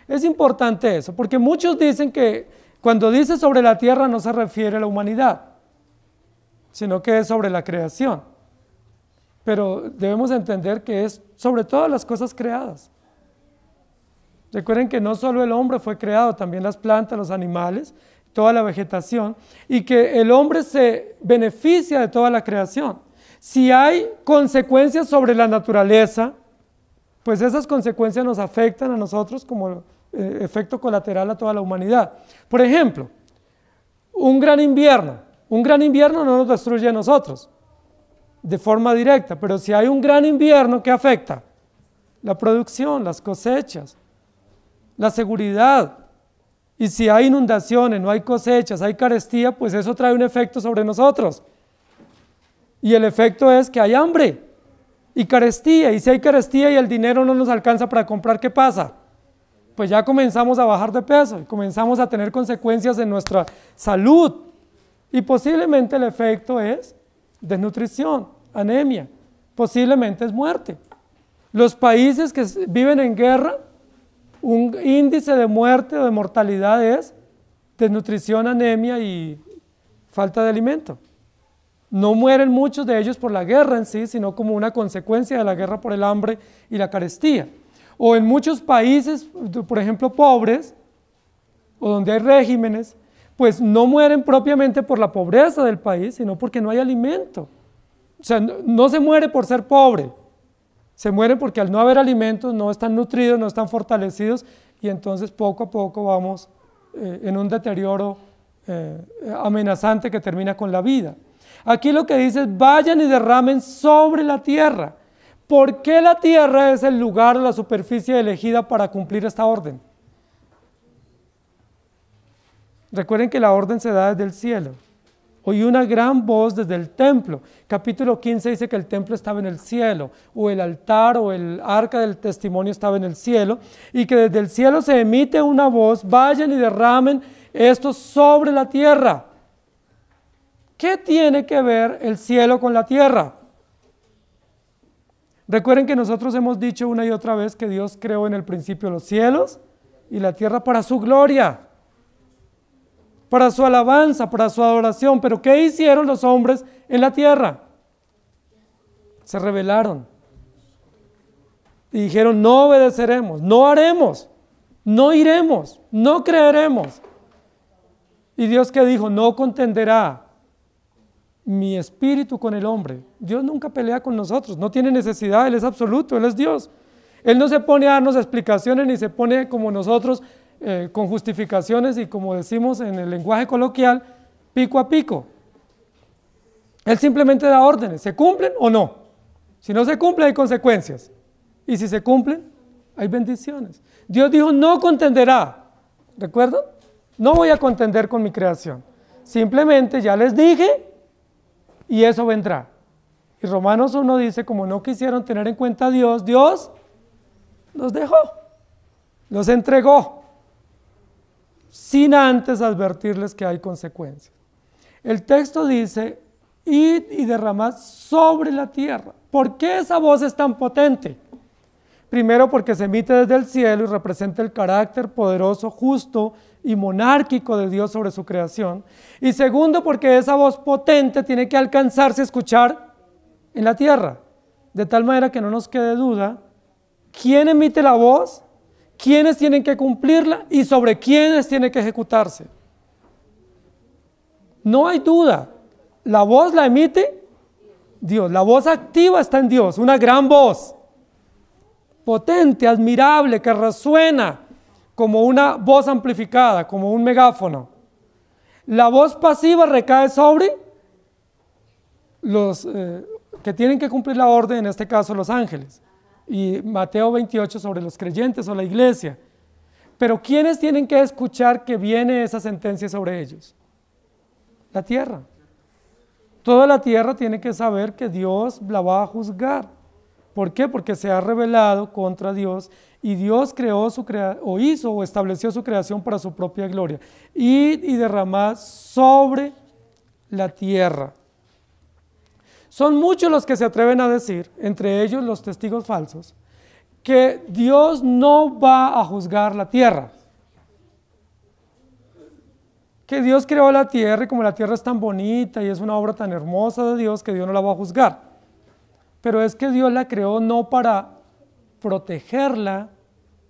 Es importante eso, porque muchos dicen que cuando dice sobre la tierra no se refiere a la humanidad, sino que es sobre la creación. Pero debemos entender que es sobre todas las cosas creadas. Recuerden que no solo el hombre fue creado, también las plantas, los animales, toda la vegetación, y que el hombre se beneficia de toda la creación. Si hay consecuencias sobre la naturaleza, pues esas consecuencias nos afectan a nosotros como efecto colateral a toda la humanidad. Por ejemplo, un gran invierno no nos destruye a nosotros de forma directa, pero si hay un gran invierno, ¿qué afecta? La producción, las cosechas, la seguridad. Y si hay inundaciones, no hay cosechas, hay carestía, pues eso trae un efecto sobre nosotros. Y el efecto es que hay hambre y carestía. Y si hay carestía y el dinero no nos alcanza para comprar, ¿qué pasa? Pues ya comenzamos a bajar de peso y comenzamos a tener consecuencias en nuestra salud. Y posiblemente el efecto es desnutrición, anemia, posiblemente es muerte. Los países que viven en guerra, un índice de muerte o de mortalidad es desnutrición, anemia y falta de alimento. No mueren muchos de ellos por la guerra en sí, sino como una consecuencia de la guerra por el hambre y la carestía. O en muchos países, por ejemplo, pobres, o donde hay regímenes, pues no mueren propiamente por la pobreza del país, sino porque no hay alimento. O sea, no se muere por ser pobre, se mueren porque al no haber alimentos no están nutridos, no están fortalecidos, y entonces poco a poco vamos en un deterioro amenazante que termina con la vida. Aquí lo que dice es, vayan y derramen sobre la tierra. ¿Por qué la tierra es el lugar o la superficie elegida para cumplir esta orden? Recuerden que la orden se da desde el cielo. Oí una gran voz desde el templo. Capítulo 15 dice que el templo estaba en el cielo, o el altar o el arca del testimonio estaba en el cielo, y que desde el cielo se emite una voz: vayan y derramen esto sobre la tierra. ¿Qué tiene que ver el cielo con la tierra? Recuerden que nosotros hemos dicho una y otra vez que Dios creó en el principio los cielos y la tierra para su gloria, para su alabanza, para su adoración. Pero ¿qué hicieron los hombres en la tierra? Se rebelaron y dijeron: no obedeceremos, no haremos, no iremos, no creeremos. Y Dios, ¿qué dijo? No contenderá mi espíritu con el hombre. Dios nunca pelea con nosotros, no tiene necesidad, Él es absoluto, Él es Dios. Él no se pone a darnos explicaciones ni se pone como nosotros con justificaciones y, como decimos en el lenguaje coloquial, pico a pico. Él simplemente da órdenes, ¿se cumplen o no? Si no se cumplen, hay consecuencias, y si se cumplen, hay bendiciones. Dios dijo: no contenderá. ¿Recuerdan? No voy a contender con mi creación, simplemente ya les dije y eso vendrá. Y Romanos 1 dice: como no quisieron tener en cuenta a Dios, Dios los dejó, los entregó, sin antes advertirles que hay consecuencias. El texto dice: id y derramad sobre la tierra. ¿Por qué esa voz es tan potente? Primero, porque se emite desde el cielo y representa el carácter poderoso, justo y monárquico de Dios sobre su creación. Y segundo, porque esa voz potente tiene que alcanzarse a escuchar en la tierra, de tal manera que no nos quede duda quién emite la voz, quiénes tienen que cumplirla y sobre quiénes tiene que ejecutarse. No hay duda, la voz la emite Dios, la voz activa está en Dios, una gran voz, potente, admirable, que resuena como una voz amplificada, como un megáfono. La voz pasiva recae sobre los que tienen que cumplir la orden, en este caso los ángeles, y Mateo 28 sobre los creyentes o la iglesia. Pero ¿quiénes tienen que escuchar que viene esa sentencia sobre ellos? La tierra. Toda la tierra tiene que saber que Dios la va a juzgar. ¿Por qué? Porque se ha rebelado contra Dios y Dios creó o hizo o estableció su creación para su propia gloria. Y derramad sobre la tierra. Son muchos los que se atreven a decir, entre ellos los testigos falsos, que Dios no va a juzgar la tierra. Que Dios creó la tierra y como la tierra es tan bonita y es una obra tan hermosa de Dios, que Dios no la va a juzgar. Pero es que Dios la creó no para protegerla,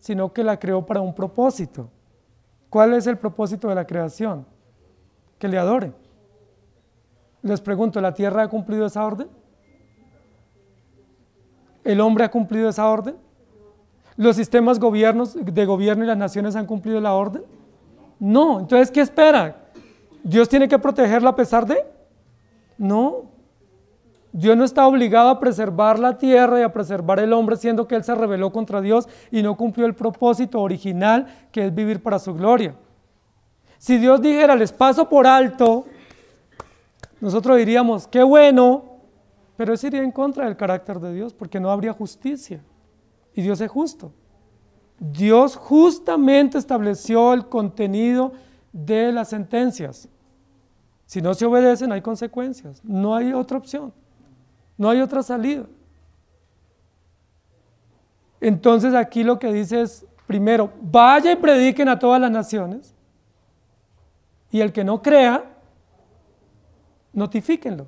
sino que la creó para un propósito. ¿Cuál es el propósito de la creación? Que le adore. Les pregunto, ¿la tierra ha cumplido esa orden? ¿El hombre ha cumplido esa orden? ¿Los sistemas de gobierno y las naciones han cumplido la orden? No. Entonces, ¿qué espera? ¿Dios tiene que protegerla a pesar de? No. Dios no está obligado a preservar la tierra y a preservar el hombre, siendo que él se rebeló contra Dios y no cumplió el propósito original, que es vivir para su gloria. Si Dios dijera: les paso por alto, nosotros diríamos: qué bueno, pero eso iría en contra del carácter de Dios, porque no habría justicia, y Dios es justo. Dios justamente estableció el contenido de las sentencias. Si no se obedecen, hay consecuencias, no hay otra opción. No hay otra salida. Entonces aquí lo que dice es, primero, vaya y prediquen a todas las naciones, y el que no crea, notifíquenlo.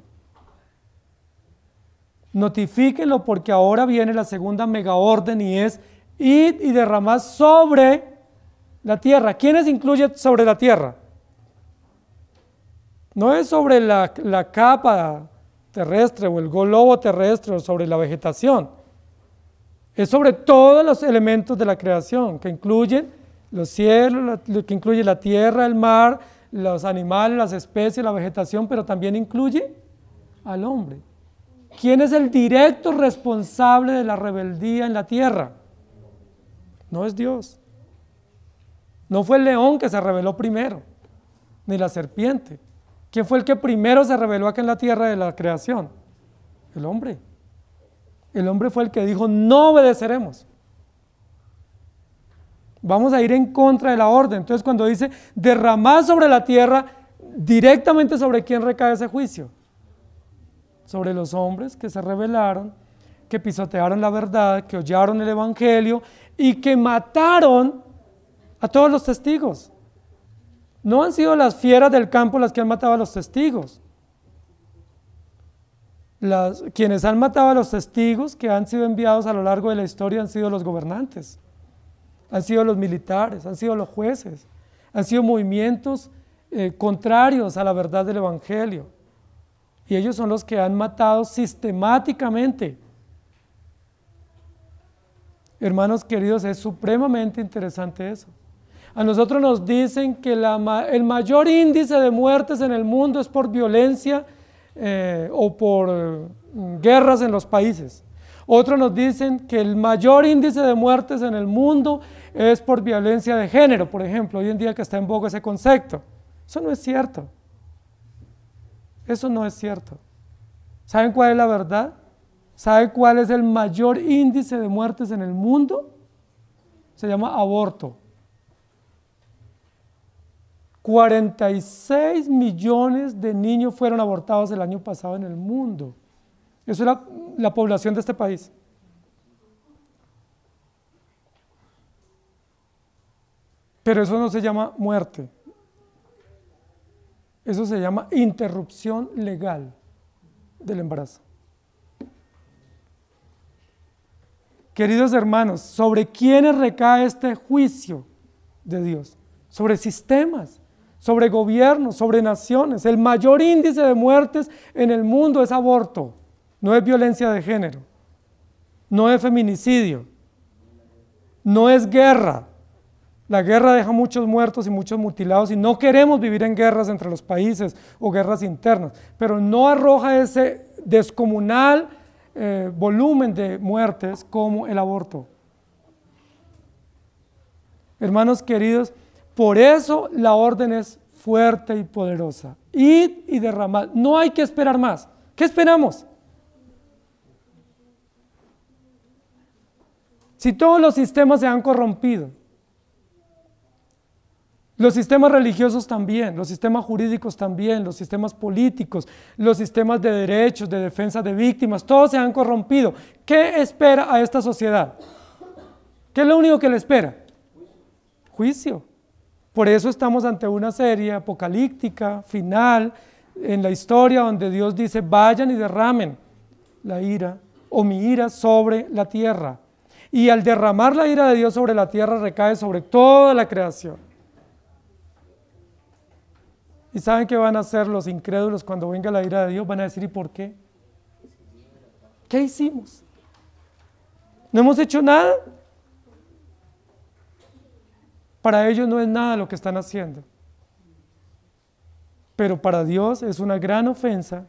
Notifíquenlo, porque ahora viene la segunda mega orden y es: id y derramad sobre la tierra. ¿Quiénes incluye sobre la tierra? No es sobre la capa terrestre o el globo terrestre o sobre la vegetación. Es sobre todos los elementos de la creación, que incluyen los cielos, que incluye la tierra, el mar, los animales, las especies, la vegetación, pero también incluye al hombre. ¿Quién es el directo responsable de la rebeldía en la tierra? No es Dios. No fue el león que se rebeló primero, ni la serpiente. ¿Quién fue el que primero se reveló acá en la tierra de la creación? El hombre. El hombre fue el que dijo, no obedeceremos. Vamos a ir en contra de la orden. Entonces cuando dice derramar sobre la tierra, directamente sobre quién recae ese juicio. Sobre los hombres que se rebelaron, que pisotearon la verdad, que hollaron el evangelio y que mataron a todos los testigos. No han sido las fieras del campo las que han matado a los testigos. Quienes han matado a los testigos que han sido enviados a lo largo de la historia han sido los gobernantes, han sido los militares, han sido los jueces, han sido movimientos contrarios a la verdad del evangelio. Y ellos son los que han matado sistemáticamente. Hermanos queridos, es supremamente interesante eso. A nosotros nos dicen que el mayor índice de muertes en el mundo es por violencia o por guerras en los países. Otros nos dicen que el mayor índice de muertes en el mundo es por violencia de género, por ejemplo, hoy en día que está en boga ese concepto. Eso no es cierto. Eso no es cierto. ¿Saben cuál es la verdad? ¿Saben cuál es el mayor índice de muertes en el mundo? Se llama aborto. 46 millones de niños fueron abortados el año pasado en el mundo. Eso es la población de este país. Pero eso no se llama muerte. Eso se llama interrupción legal del embarazo. Queridos hermanos, ¿sobre quiénes recae este juicio de Dios? Sobre sistemas, sobre gobiernos, sobre naciones. El mayor índice de muertes en el mundo es aborto, no es violencia de género, no es feminicidio, no es guerra. La guerra deja muchos muertos y muchos mutilados y no queremos vivir en guerras entre los países o guerras internas, pero no arroja ese descomunal volumen de muertes como el aborto. Hermanos queridos, por eso la orden es fuerte y poderosa. Id y derramad. No hay que esperar más. ¿Qué esperamos? Si todos los sistemas se han corrompido, los sistemas religiosos también, los sistemas jurídicos también, los sistemas políticos, los sistemas de derechos, de defensa de víctimas, todos se han corrompido. ¿Qué espera a esta sociedad? ¿Qué es lo único que le espera? Juicio. Por eso estamos ante una serie apocalíptica, final, en la historia donde Dios dice, vayan y derramen la ira o mi ira sobre la tierra. Y al derramar la ira de Dios sobre la tierra recae sobre toda la creación. ¿Y saben qué van a hacer los incrédulos cuando venga la ira de Dios? Van a decir, ¿y por qué? ¿Qué hicimos? ¿No hemos hecho nada? Para ellos no es nada lo que están haciendo. Pero para Dios es una gran ofensa,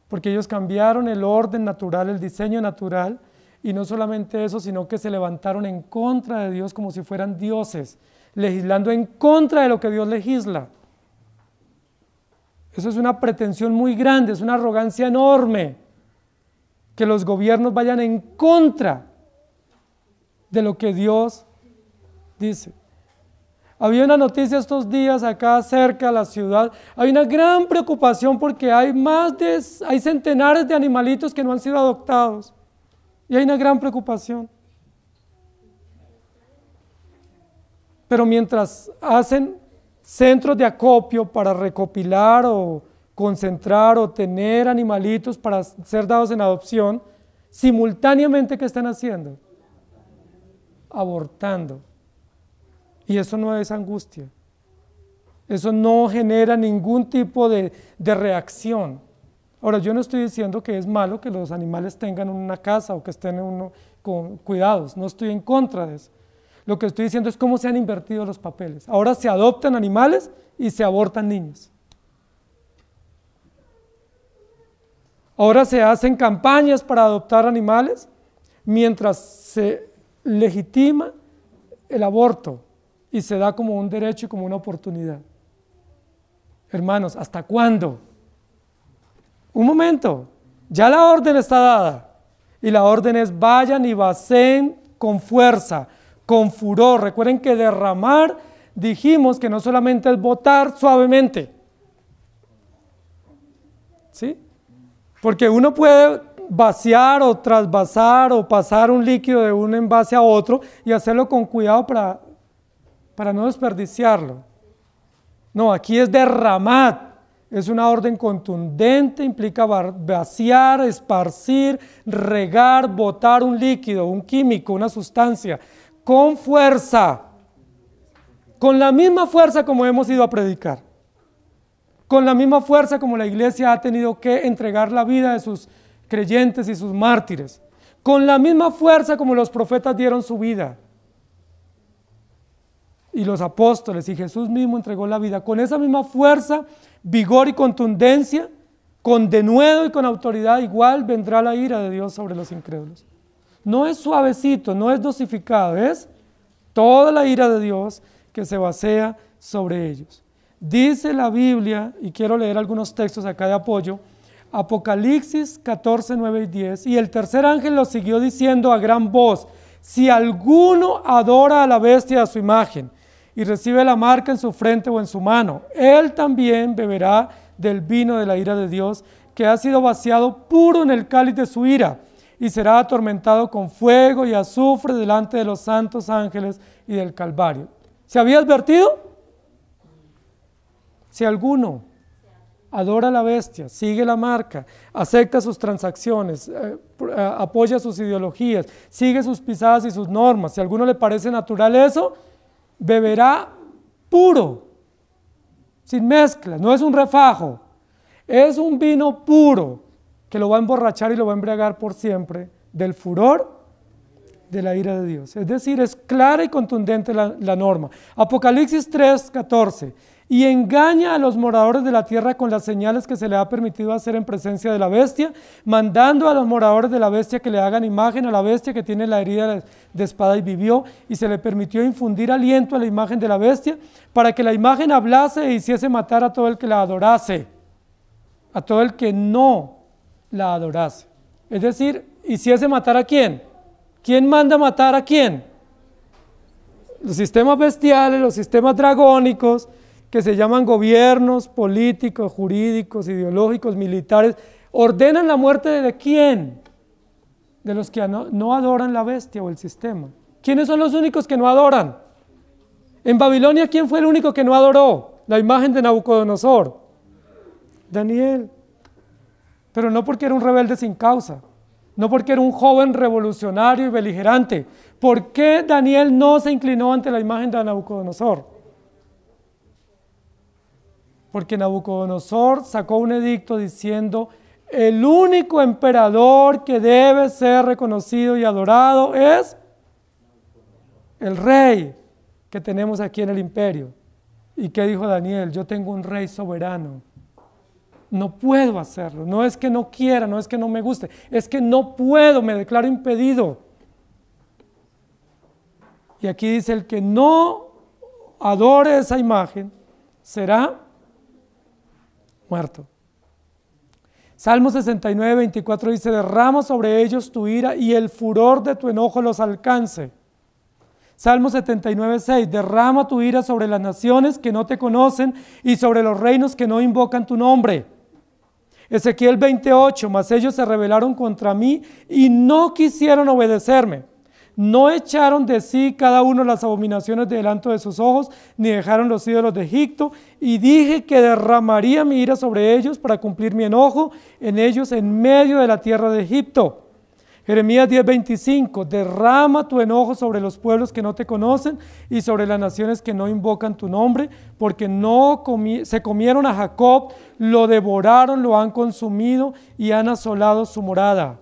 porque ellos cambiaron el orden natural, el diseño natural, y no solamente eso, sino que se levantaron en contra de Dios como si fueran dioses, legislando en contra de lo que Dios legisla. Eso es una pretensión muy grande, es una arrogancia enorme, que los gobiernos vayan en contra de lo que Dios dice. Había una noticia estos días acá cerca de la ciudad, hay una gran preocupación porque hay centenares de animalitos que no han sido adoptados, y hay una gran preocupación. Pero mientras hacen centros de acopio para recopilar o concentrar o tener animalitos para ser dados en adopción, simultáneamente, ¿qué están haciendo? Abortando. Y eso no es angustia. Eso no genera ningún tipo de reacción. Ahora, yo no estoy diciendo que es malo que los animales tengan una casa o que estén con cuidados, no estoy en contra de eso. Lo que estoy diciendo es cómo se han invertido los papeles. Ahora se adoptan animales y se abortan niños. Ahora se hacen campañas para adoptar animales mientras se legitima el aborto y se da como un derecho y como una oportunidad. Hermanos, ¿hasta cuándo? Un momento, ya la orden está dada. Y la orden es: vayan y vacíen con fuerza, con furor. Recuerden que derramar, dijimos que no solamente es botar suavemente, ¿sí? Porque uno puede vaciar o trasvasar o pasar un líquido de un envase a otro y hacerlo con cuidado para no desperdiciarlo. No, aquí es derramar. Es una orden contundente, implica vaciar, esparcir, regar, botar un líquido, un químico, una sustancia, con fuerza, con la misma fuerza como hemos ido a predicar, con la misma fuerza como la iglesia ha tenido que entregar la vida de sus creyentes y sus mártires, con la misma fuerza como los profetas dieron su vida, y los apóstoles, y Jesús mismo entregó la vida, con esa misma fuerza, vigor y contundencia, con denuedo y con autoridad igual vendrá la ira de Dios sobre los incrédulos. No es suavecito, no es dosificado, es toda la ira de Dios que se basea sobre ellos. Dice la Biblia, y quiero leer algunos textos acá de apoyo, Apocalipsis 14, 9 y 10, y el tercer ángel lo siguió diciendo a gran voz: si alguno adora a la bestia a su imagen y recibe la marca en su frente o en su mano, él también beberá del vino de la ira de Dios, que ha sido vaciado puro en el cáliz de su ira, y será atormentado con fuego y azufre delante de los santos ángeles y del Calvario. ¿Se había advertido? Si alguno adora a la bestia, sigue la marca, acepta sus transacciones, apoya sus ideologías, sigue sus pisadas y sus normas, si a alguno le parece natural eso, beberá puro, sin mezcla, no es un refajo, es un vino puro que lo va a emborrachar y lo va a embriagar por siempre del furor de la ira de Dios. Es decir, es clara y contundente la norma. Apocalipsis 3, 14. Y engaña a los moradores de la tierra con las señales que se le ha permitido hacer en presencia de la bestia, mandando a los moradores de la bestia que le hagan imagen a la bestia que tiene la herida de espada y vivió, y se le permitió infundir aliento a la imagen de la bestia, para que la imagen hablase e hiciese matar a todo el que la adorase, a todo el que no la adorase. Es decir, hiciese matar ¿a quién? ¿Quién manda matar a quién? Los sistemas bestiales, los sistemas dragónicos, que se llaman gobiernos políticos, jurídicos, ideológicos, militares, ordenan la muerte ¿de quién? De los que no adoran la bestia o el sistema. ¿Quiénes son los únicos que no adoran? En Babilonia, ¿quién fue el único que no adoró la imagen de Nabucodonosor? Daniel. Pero no porque era un rebelde sin causa, no porque era un joven revolucionario y beligerante. ¿Por qué Daniel no se inclinó ante la imagen de Nabucodonosor? Porque Nabucodonosor sacó un edicto diciendo: el único emperador que debe ser reconocido y adorado es el rey que tenemos aquí en el imperio. ¿Y qué dijo Daniel? Yo tengo un rey soberano. No puedo hacerlo. No es que no quiera, no es que no me guste, es que no puedo, me declaro impedido. Y aquí dice: el que no adore esa imagen será muerto. Salmo 69, 24 dice: derrama sobre ellos tu ira y el furor de tu enojo los alcance. Salmo 79, 6, derrama tu ira sobre las naciones que no te conocen y sobre los reinos que no invocan tu nombre. Ezequiel 28, mas ellos se rebelaron contra mí y no quisieron obedecerme. No echaron de sí cada uno las abominaciones delante de sus ojos, ni dejaron los ídolos de Egipto, y dije que derramaría mi ira sobre ellos para cumplir mi enojo en ellos en medio de la tierra de Egipto. Jeremías 10:25, derrama tu enojo sobre los pueblos que no te conocen y sobre las naciones que no invocan tu nombre, porque se comieron a Jacob, lo devoraron, lo han consumido y han asolado su morada.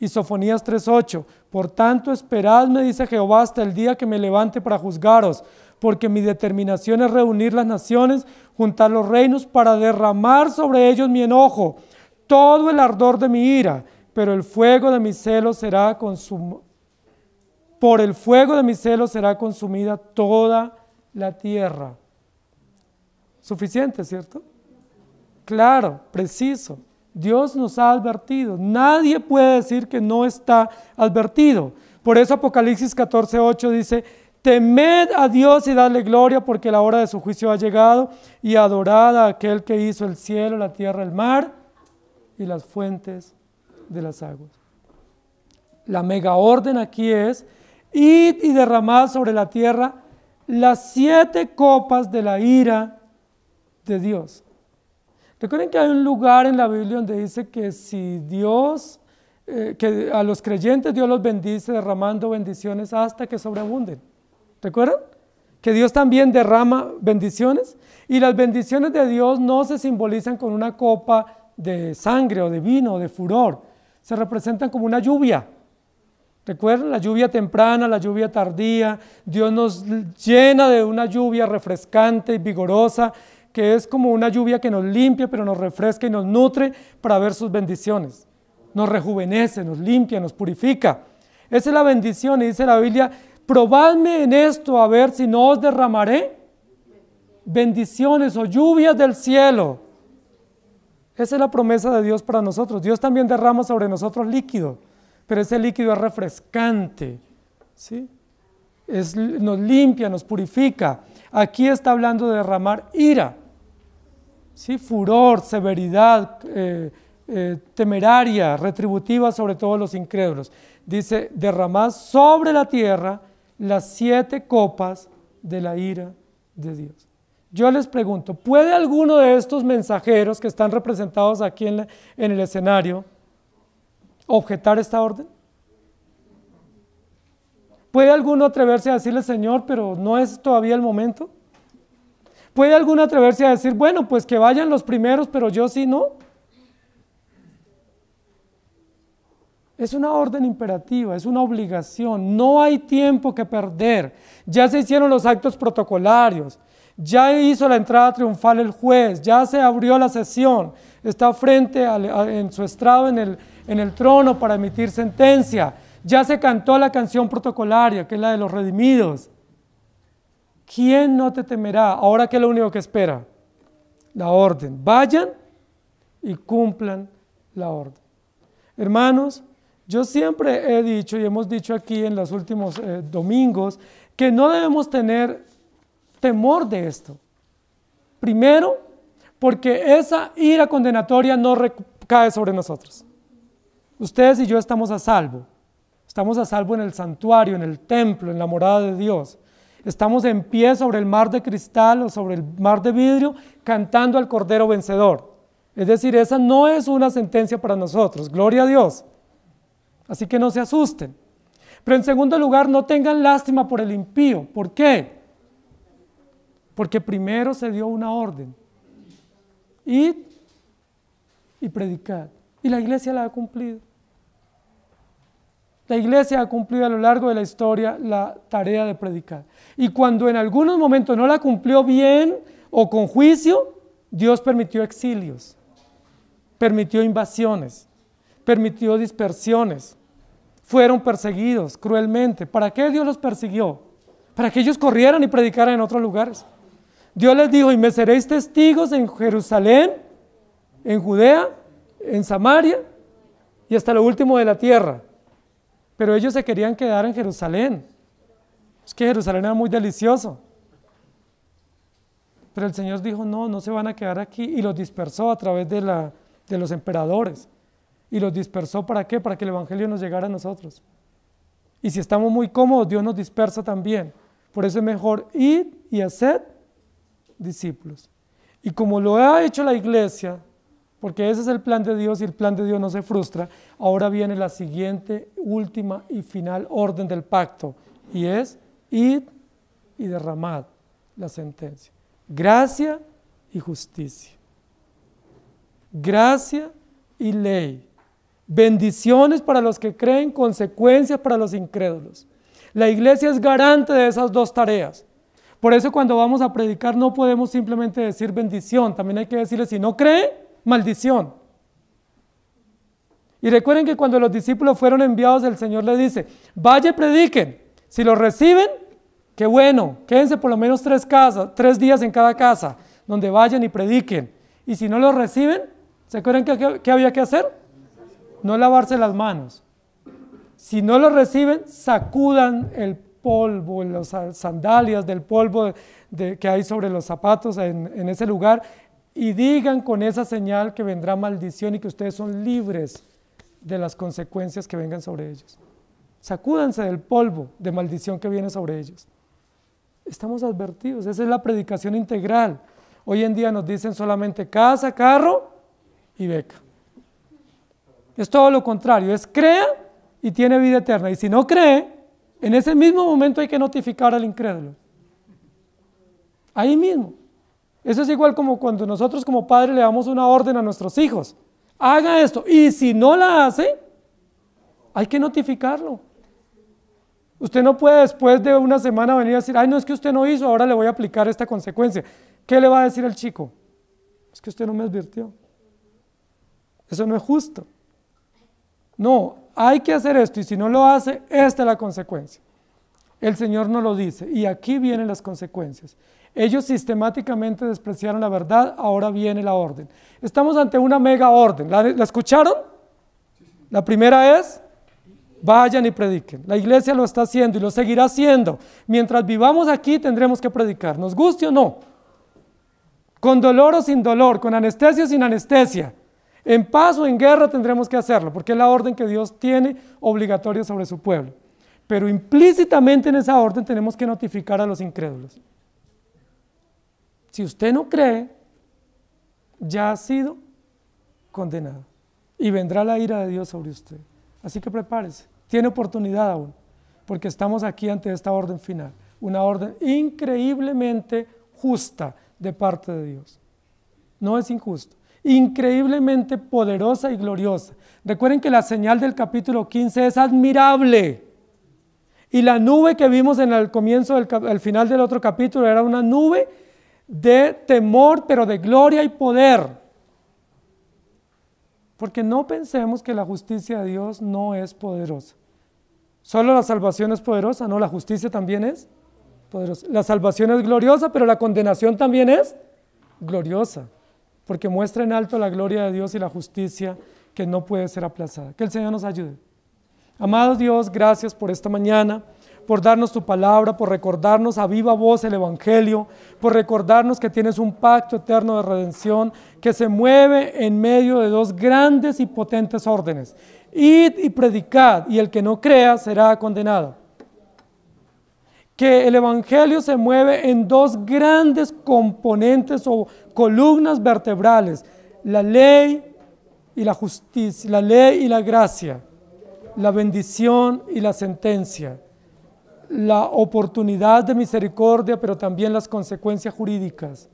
Y Sofonías 3:8, por tanto esperadme, dice Jehová, hasta el día que me levante para juzgaros, porque mi determinación es reunir las naciones, juntar los reinos, para derramar sobre ellos mi enojo, todo el ardor de mi ira, pero el fuego de mi celo será por el fuego de mi celo será consumida toda la tierra. Suficiente, ¿cierto? Claro, preciso. Dios nos ha advertido. Nadie puede decir que no está advertido. Por eso Apocalipsis 14:8 dice: temed a Dios y dadle gloria, porque la hora de su juicio ha llegado, y adorad a aquel que hizo el cielo, la tierra, el mar y las fuentes de las aguas. La mega orden aquí es: id y derramad sobre la tierra las 7 copas de la ira de Dios. Recuerden que hay un lugar en la Biblia donde dice que si Dios, que a los creyentes Dios los bendice derramando bendiciones hasta que sobreabunden. ¿Recuerdan? Que Dios también derrama bendiciones, y las bendiciones de Dios no se simbolizan con una copa de sangre o de vino o de furor, se representan como una lluvia. ¿Recuerdan? La lluvia temprana, la lluvia tardía. Dios nos llena de una lluvia refrescante y vigorosa, que es como una lluvia que nos limpia, pero nos refresca y nos nutre para ver sus bendiciones. Nos rejuvenece, nos limpia, nos purifica. Esa es la bendición, y dice la Biblia: probadme en esto a ver si no os derramaré bendiciones o lluvias del cielo. Esa es la promesa de Dios para nosotros. Dios también derrama sobre nosotros líquido, pero ese líquido es refrescante, ¿sí? Nos limpia, nos purifica. Aquí está hablando de derramar ira, ¿sí? Furor, severidad, temeraria, retributiva sobre todos los incrédulos. Dice: derramad sobre la tierra las 7 copas de la ira de Dios. Yo les pregunto, ¿puede alguno de estos mensajeros que están representados aquí en el escenario objetar esta orden? ¿Puede alguno atreverse a decirle: Señor, pero no es todavía el momento? ¿Puede alguno atreverse a decir: bueno, pues que vayan los primeros, pero yo sí no? Es una orden imperativa, es una obligación, no hay tiempo que perder. Ya se hicieron los actos protocolarios, ya hizo la entrada triunfal el juez, ya se abrió la sesión, está frente en su estrado en el trono para emitir sentencia, ya se cantó la canción protocolaria, que es la de los redimidos. ¿Quién no te temerá? Ahora, ¿qué es lo único que espera? La orden. Vayan y cumplan la orden. Hermanos, yo siempre he dicho, y hemos dicho aquí en los últimos domingos, que no debemos tener temor de esto. Primero, porque esa ira condenatoria no recae sobre nosotros. Ustedes y yo estamos a salvo. Estamos a salvo en el santuario, en el templo, en la morada de Dios. Estamos en pie sobre el mar de cristal o sobre el mar de vidrio, cantando al Cordero vencedor. Es decir, esa no es una sentencia para nosotros. Gloria a Dios. Así que no se asusten. Pero en segundo lugar, no tengan lástima por el impío. ¿Por qué? Porque primero se dio una orden: id y predicad. Y la iglesia la ha cumplido. La iglesia ha cumplido a lo largo de la historia la tarea de predicar. Y cuando en algunos momentos no la cumplió bien o con juicio, Dios permitió exilios, permitió invasiones, permitió dispersiones. Fueron perseguidos cruelmente. ¿Para qué Dios los persiguió? Para que ellos corrieran y predicaran en otros lugares. Dios les dijo: y me seréis testigos en Jerusalén, en Judea, en Samaria y hasta lo último de la tierra. Pero ellos se querían quedar en Jerusalén. Es que Jerusalén era muy delicioso. Pero el Señor dijo: no, no se van a quedar aquí, y los dispersó a través de los emperadores. Y los dispersó, ¿para qué? Para que el evangelio nos llegara a nosotros. Y si estamos muy cómodos, Dios nos dispersa también. Por eso es mejor ir y hacer discípulos. Y como lo ha hecho la iglesia, porque ese es el plan de Dios y el plan de Dios no se frustra, ahora viene la siguiente, última y final orden del pacto, y es: id y derramad la sentencia. Gracia y justicia. Gracia y ley. Bendiciones para los que creen, consecuencias para los incrédulos. La iglesia es garante de esas dos tareas. Por eso cuando vamos a predicar no podemos simplemente decir bendición, también hay que decirle: si no cree, maldición. Y recuerden que cuando los discípulos fueron enviados, el Señor les dice: vaya y prediquen. Si lo reciben, qué bueno, quédense por lo menos 3 días en cada casa. donde vayan y prediquen. Y si no los reciben, ¿se acuerdan qué había que hacer? No lavarse las manos. Si no los reciben, sacudan el polvo, las sandalias del polvo que hay sobre los zapatos en ese lugar y digan con esa señal que vendrá maldición y que ustedes son libres de las consecuencias que vengan sobre ellos. Sacúdanse del polvo de maldición que viene sobre ellos. Estamos advertidos, esa es la predicación integral. Hoy en día nos dicen solamente casa, carro y beca. Es todo lo contrario, es crea y tiene vida eterna. Y si no cree, en ese mismo momento hay que notificar al incrédulo. Ahí mismo. Eso es igual como cuando nosotros como padres le damos una orden a nuestros hijos. Haga esto. Y si no la hace, hay que notificarlo. Usted no puede después de una semana venir a decir, ay, no, es que usted no hizo, ahora le voy a aplicar esta consecuencia. ¿Qué le va a decir el chico? Es que usted no me advirtió. Eso no es justo. No, hay que hacer esto y si no lo hace, esta es la consecuencia. El Señor nos lo dice y aquí vienen las consecuencias. Ellos sistemáticamente despreciaron la verdad, ahora viene la orden. Estamos ante una mega orden. ¿La escucharon? La primera es, vayan y prediquen. La iglesia lo está haciendo y lo seguirá haciendo. Mientras vivamos aquí tendremos que predicar, nos guste o no. Con dolor o sin dolor, con anestesia o sin anestesia. En paz o en guerra tendremos que hacerlo, porque es la orden que Dios tiene obligatoria sobre su pueblo. Pero implícitamente en esa orden tenemos que notificar a los incrédulos. Si usted no cree, ya ha sido condenado y vendrá la ira de Dios sobre usted. Así que prepárese, tiene oportunidad aún, porque estamos aquí ante esta orden final, una orden increíblemente justa de parte de Dios. No es injusto, increíblemente poderosa y gloriosa. Recuerden que la señal del capítulo 15 es admirable. Y la nube que vimos en el comienzo, al final del otro capítulo, era una nube de temor, pero de gloria y poder. Porque no pensemos que la justicia de Dios no es poderosa. Solo la salvación es poderosa, no, la justicia también es poderosa. La salvación es gloriosa, pero la condenación también es gloriosa, porque muestra en alto la gloria de Dios y la justicia que no puede ser aplazada. Que el Señor nos ayude. Amado Dios, gracias por esta mañana, por darnos tu palabra, por recordarnos a viva voz el Evangelio, por recordarnos que tienes un pacto eterno de redención que se mueve en medio de dos grandes y potentes órdenes. Id y predicad, y el que no crea será condenado. Que el Evangelio se mueve en dos grandes componentes o columnas vertebrales, la ley y la justicia, la ley y la gracia, la bendición y la sentencia, la oportunidad de misericordia, pero también las consecuencias jurídicas.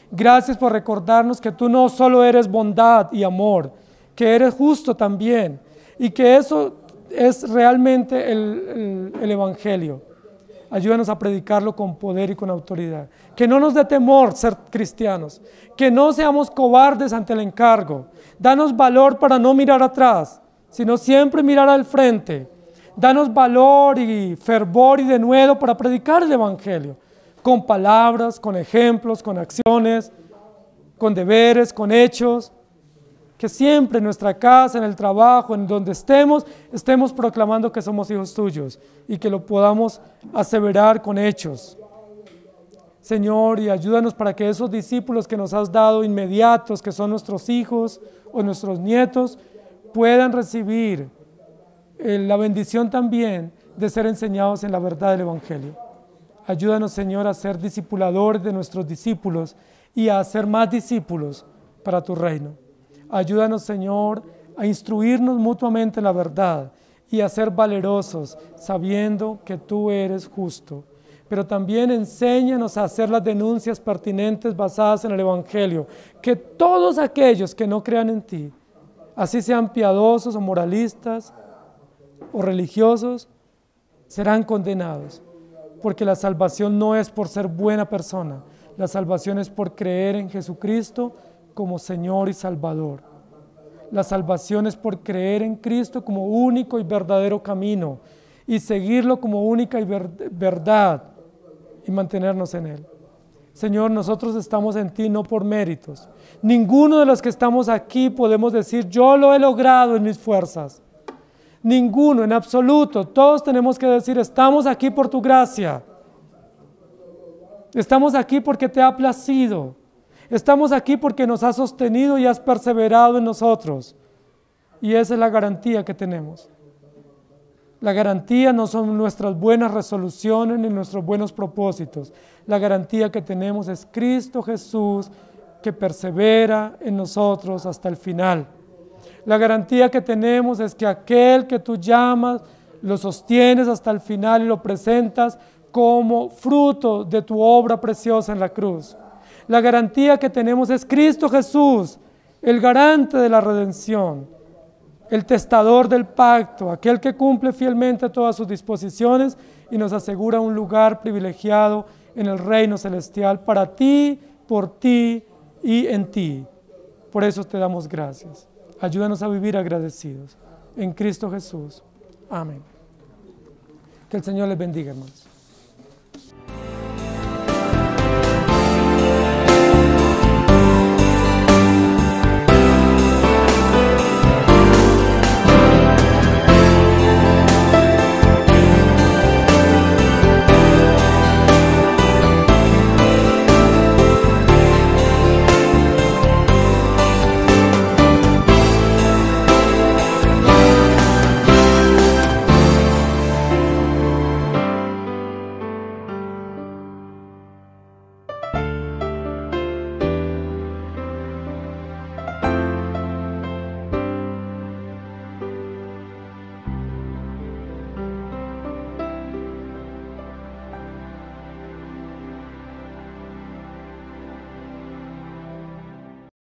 Gracias por recordarnos que tú no solo eres bondad y amor, que eres justo también, y que eso es realmente el Evangelio. Ayúdanos a predicarlo con poder y con autoridad. Que no nos dé temor ser cristianos, que no seamos cobardes ante el encargo. Danos valor para no mirar atrás, sino siempre mirar al frente. Danos valor y fervor y denuedo para predicar el Evangelio, con palabras, con ejemplos, con acciones, con deberes, con hechos. Que siempre en nuestra casa, en el trabajo, en donde estemos proclamando que somos hijos tuyos y que lo podamos aseverar con hechos. Señor, y ayúdanos para que esos discípulos que nos has dado inmediatos, que son nuestros hijos o nuestros nietos, puedan recibir la bendición también de ser enseñados en la verdad del Evangelio. Ayúdanos, Señor, a ser discipuladores de nuestros discípulos y a hacer más discípulos para tu reino. Ayúdanos, Señor, a instruirnos mutuamente en la verdad y a ser valerosos, sabiendo que tú eres justo. Pero también enséñanos a hacer las denuncias pertinentes basadas en el Evangelio, que todos aquellos que no crean en ti, así sean piadosos o moralistas o religiosos, serán condenados, porque la salvación no es por ser buena persona, la salvación es por creer en Jesucristo como Señor y Salvador. La salvación es por creer en Cristo como único y verdadero camino y seguirlo como única y verdad y mantenernos en Él. Señor, nosotros estamos en ti no por méritos. Ninguno de los que estamos aquí podemos decir, yo lo he logrado en mis fuerzas. Ninguno, en absoluto. Todos tenemos que decir, estamos aquí por tu gracia. Estamos aquí porque te ha placido. Estamos aquí porque nos has sostenido y has perseverado en nosotros. Y esa es la garantía que tenemos. La garantía no son nuestras buenas resoluciones ni nuestros buenos propósitos. La garantía que tenemos es Cristo Jesús, que persevera en nosotros hasta el final. La garantía que tenemos es que aquel que tú llamas, lo sostienes hasta el final y lo presentas como fruto de tu obra preciosa en la cruz. La garantía que tenemos es Cristo Jesús, el garante de la redención, el testador del pacto, aquel que cumple fielmente todas sus disposiciones y nos asegura un lugar privilegiado en el reino celestial para ti, por ti y en ti. Por eso te damos gracias. Ayúdanos a vivir agradecidos. En Cristo Jesús. Amén. Que el Señor les bendiga, hermanos.